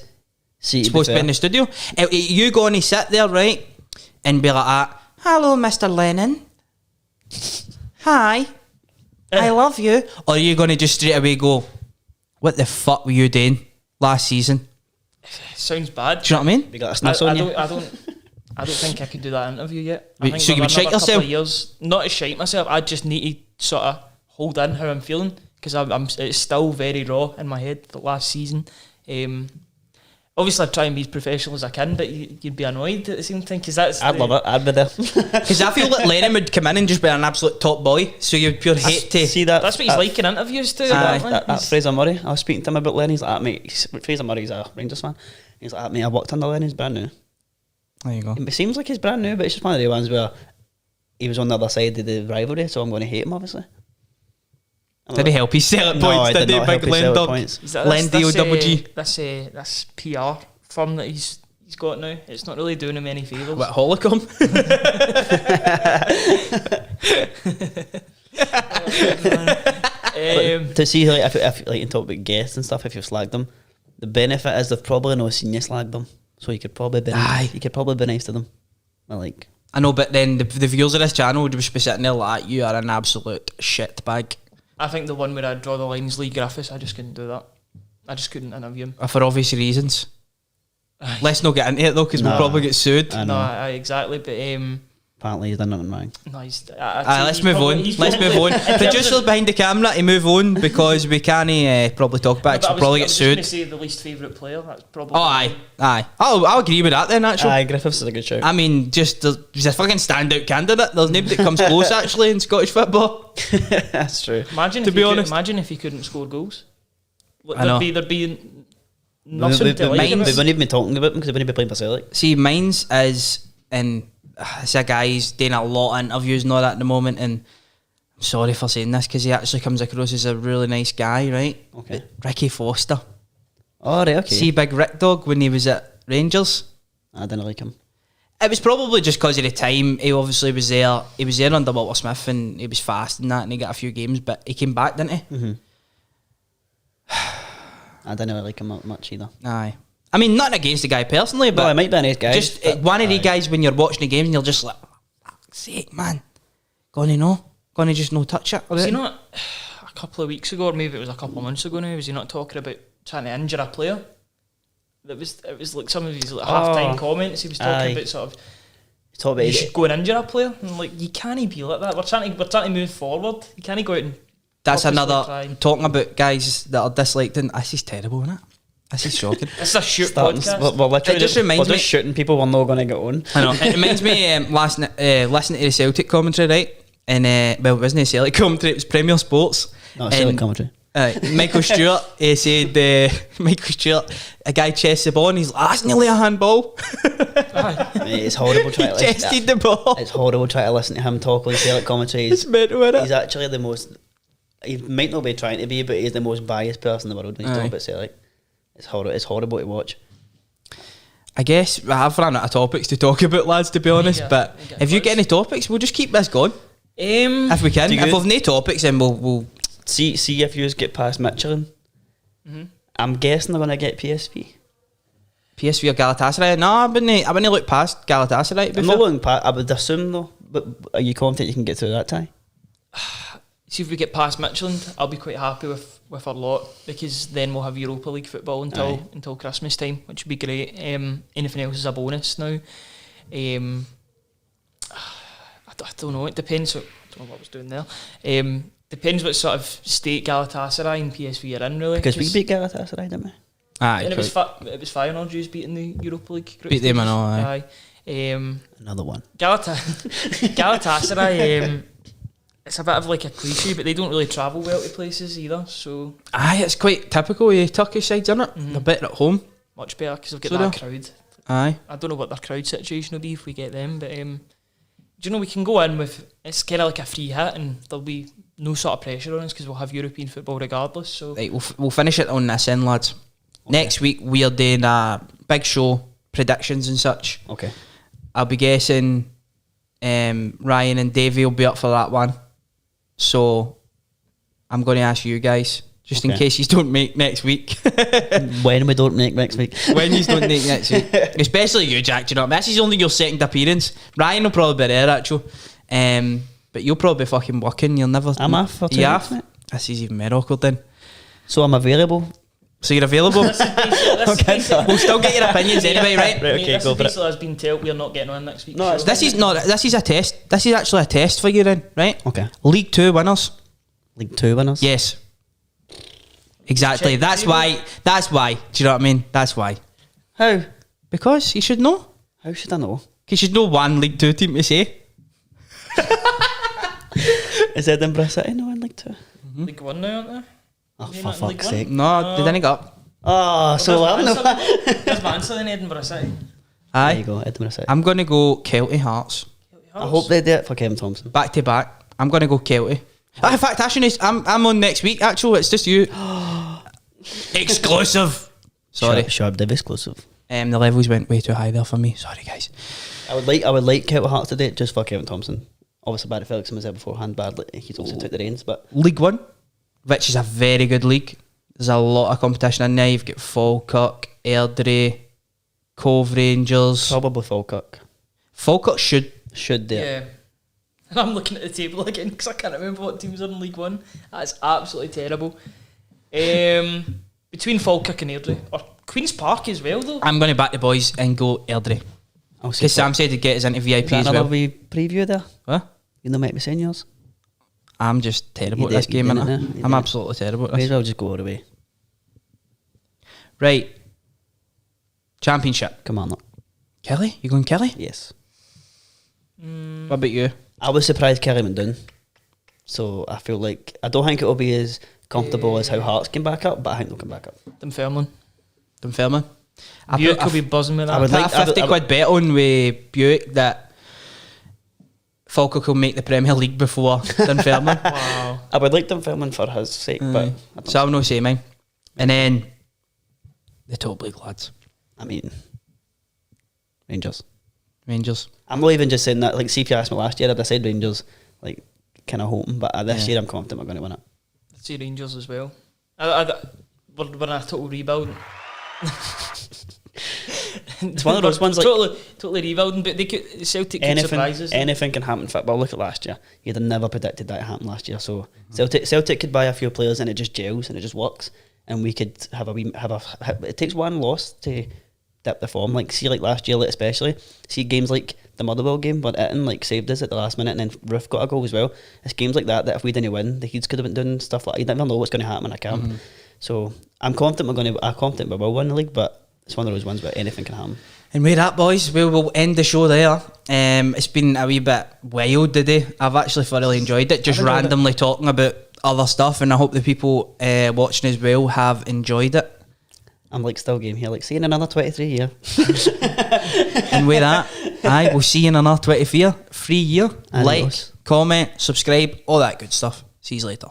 supposed to be in the studio? You go and he sit there, right, and be like that, hello, Mr. Lennon. Hi. I love you. Or are you going to just straight away go, what the fuck were you doing last season? Sounds bad. Do you know what I mean? You got a sniff on you. I don't think I could do that interview yet. I Wait, think so you would another shite couple yourself? of years, not to shite myself. I just need to sort of hold in how I'm feeling because it's still very raw in my head. The last season, obviously I try and be as professional as I can, but you'd be annoyed at the same time because that's. I'd love it. I'd be there. Because I feel like Lennon would come in and just be an absolute top boy, so you'd pure hate to See that? That's what he's like in interviews too. Aye. That Fraser Murray. I was speaking to him about Lenny. He's like, mate, Fraser Murray's a Rangers fan. He's like, mate, I worked under Lenny. He's brand new. There you go. It seems like he's brand new, but it's just one of the ones where he was on the other side of the rivalry, so I'm going to hate him, obviously. Did he help his Celtic No, points? I Did did he, not big help his Len Celtic dog? points. Is that- Len D-O-double-G. That's PR firm that he's got now. It's not really doing him any favours. What, Holocom? To see, like, if like, you talk about guests and stuff, if you've slagged them, the benefit is they've probably not seen you slag them, so you could probably be Aye. nice to them. Well, like, I know, but then the viewers of this channel would just be sitting there like, you are an absolute shit bag. I think the one where I draw the lines, Lee Griffiths, I just couldn't do that. I just couldn't interview him. For obvious reasons. Let's not get into it though, because we'll No. probably get sued. I know. No, exactly, but apparently he's done nothing wrong. no, he's. Let's move on. Let's move on. Producers behind the camera to move on because we can't probably talk about it. 'Cause we'll probably get sued. I was going to say the least favourite player. That's probably. Oh, aye. I'll agree with that then, actually. Aye, Griffiths is a good shout. I mean, just he's a fucking standout candidate. There's nobody that comes close actually in Scottish football. That's true. Imagine To if be you honest. imagine if he couldn't score goals. I know. There'd be nothing to like We about. wouldn't even be talking about him because he wouldn't be playing for Celtic. See, mine's is, and it's a guy who's doing a lot of interviews and all that at the moment, and I'm sorry for saying this because he actually comes across as a really nice guy, right? Okay. Ricky Foster. Oh, right, okay. See Big Rick Dog when he was at Rangers? I didn't like him. It was probably just because of the time. He obviously was there. He was there under Walter Smith and he was fast and that, and he got a few games, but he came back, didn't he? Mm-hmm. I didn't really like him much either. Aye. I mean, nothing against the guy personally, but Well, he might be a nice guy. just but- one of the aye. guys when you're watching the games and you're just like, fuck's sake, man. Gonna just no touch it. Was he not a couple of weeks ago, or maybe it was a couple of months ago now? Was he not talking about trying to injure a player? It was like some of his like half-time comments. He was talking Aye. about sort of Talk about you should go and injure a player. And like you can't be like that. We're trying to move forward. You can't go out and. That's purposely another try and- talking about guys that are disliked, and this is terrible, isn't it? This is shocking. It's a shoot starting. podcast. We're literally It just reminds we're me- just shooting people we're not going to get on. I know. It reminds me listening to the Celtic commentary, right? And well, it wasn't a Celtic commentary; it was Premier Sports. No, Celtic And, commentary. Michael Stewart said, Michael Stewart, a guy chests the ball and he's like, that's nearly a handball. Mate, it's horrible trying to Chested the ball. It's horrible trying to listen to him talk like Celtic commentary. It's mental, isn't it? He's actually the most. He might not be trying to be, but he's the most biased person in the world when he's Aye. talking about Celtic. It's horrible. It's horrible to watch. I guess I've run out of topics to talk about, lads, to be honest. Yeah, but yeah, if you let's- get any topics, we'll just keep this going. If we can. Do you If good? we've no topics, then we'll See if you get past Midtjylland. I'm guessing they're going to get PSV. PSV or Galatasaray? No, I wouldn't look past Galatasaray. I'm not looking past. I would assume though. But are you confident you can get through that tie? See if we get past Midtjylland, I'll be quite happy with our lot, because then we'll have Europa League football until Christmas time, which would be great. Anything else is a bonus now. I don't know. It depends. I don't know what I was doing there. Depends what sort of state Galatasaray and PSV are in, really. Because we beat Galatasaray, didn't we? Aye, and it was Feyenoord who's beating the Europa League group beat them and all. Aye. Another one. Galatasaray. It's a bit of like a cliche, but they don't really travel well to places either. So aye, it's quite typical of Turkish sides, isn't it? They're better at home. Much better because they've got So that they're- crowd. Aye. I don't know what their crowd situation will be if we get them, but do you know, we can go in with, it's kind of like a free hit, and there'll be no sort of pressure on us because we'll have European football regardless. So Right, we'll finish it on this end, lads. Next week we're doing a big show, predictions and such. Okay. I'll be guessing Ryan and Davey will be up for that one. So I'm going to ask you guys, just in Okay. case you don't make next week. When we don't make next week. When you don't make next week. Especially you, Jack, do you know what I mean? This is only your second appearance. Ryan will probably be there, actually. But you'll probably be fucking working. You'll never... I'm off for 2 You weeks, off? mate. This is even more awkward then. So I'm available. So you're available? Okay, sorry. We'll still get your opinions anyway, right? Right, okay, this go is for it. basically us being told we're not getting on next week. No, it's This is a test. This is actually a test for you then, right? Okay. League 2 winners. League 2 winners? Yes. Exactly. Check That's table. why. That's why. Do you know what I mean? That's why. How? Because you should know. How should I know? Because you should know one League 2 team to say. Is Edinburgh City no in League 2? League 1 now, aren't they? Oh, They're for not in League fuck's 1? sake. No, they didn't get up. Oh, so I'm not. There's Mansell in Edinburgh City. There you Aye. go, Edinburgh City. I'm going to go Kelty Hearts. I hope they do it for Kevin Thompson. Back to back. I'm going to go Kelty. In fact, actually, I'm on next week, actually. It's just you. Exclusive. Sorry. Sharp Div exclusive. The levels went way too high there for me. Sorry, guys. I would like Celtic Hearts to do it just for Kevin Thompson. Obviously, Barry Felix was there beforehand badly. He's also took the reins, but League 1, which is a very good league. There's a lot of competition in there. You've got Falkirk, Airdrie, Cove Rangers. probably Falkirk Falkirk should. should do it. Yeah. And I'm looking at the table again because I can't remember what teams are in League 1. That's absolutely terrible. Between Falkirk and Airdrie. Or Queen's Park as well, though. I'm going to back the boys and go Airdrie. I'll say Because Sam said he'd get us into VIP Is that as another well. wee preview there? What? You know, might be saying yours. I'm just terrible You at this did- game, you innit? did it, you I'm did. absolutely terrible at May as this. well just go all the way. Right. Championship. Come on, look. Kelly? You going Kelly? Yes. What about you? I was surprised Kelly went down. So I feel like I don't think it'll be as comfortable as how Hearts came back up, but I think they'll come back up. Dunfermline. Dunfermline? I Buick put will be buzzing with that. I would put like- a 50 quid bet on with Buick that Falkirk will make the Premier League before Dunfermline. Wow. I would like Dunfermline for his sake, but I, don't- So I'll no say mine. And then the top league lads. I mean, Rangers. Rangers. I'm not even just saying that. Like, see if you asked me last year, I'd have said Rangers, like, kind of hoping, but this Yeah. year I'm confident we're going to win it. I'd say Rangers as well. We're in a total rebuild. It's one of those ones, like, totally rebuilding, but Celtic could surprise us. anything can happen in football. Look at last year. You'd have never predicted that happened last year. So Celtic could buy a few players and it just gels and it just works. And we could have it takes one loss to dip the form. Like, see, like last year, like, especially, see games like the Motherwell game, but Itten like saved us at the last minute, and then Roof got a goal as well. It's games like that if we didn't win, the Heats could have been doing stuff like, you never know what's going to happen in a camp. So I'm confident we will win the league, but it's one of those ones where anything can happen. And with that, boys, we will end the show there. It's been a wee bit wild today. I've actually thoroughly enjoyed it, just randomly talking about other stuff, and I hope the people watching as well have enjoyed it. I'm like still game here, like, see you in another 23 year. And with that, we'll see you in another 23 year. Adios. Like, comment, subscribe, all that good stuff. See you later.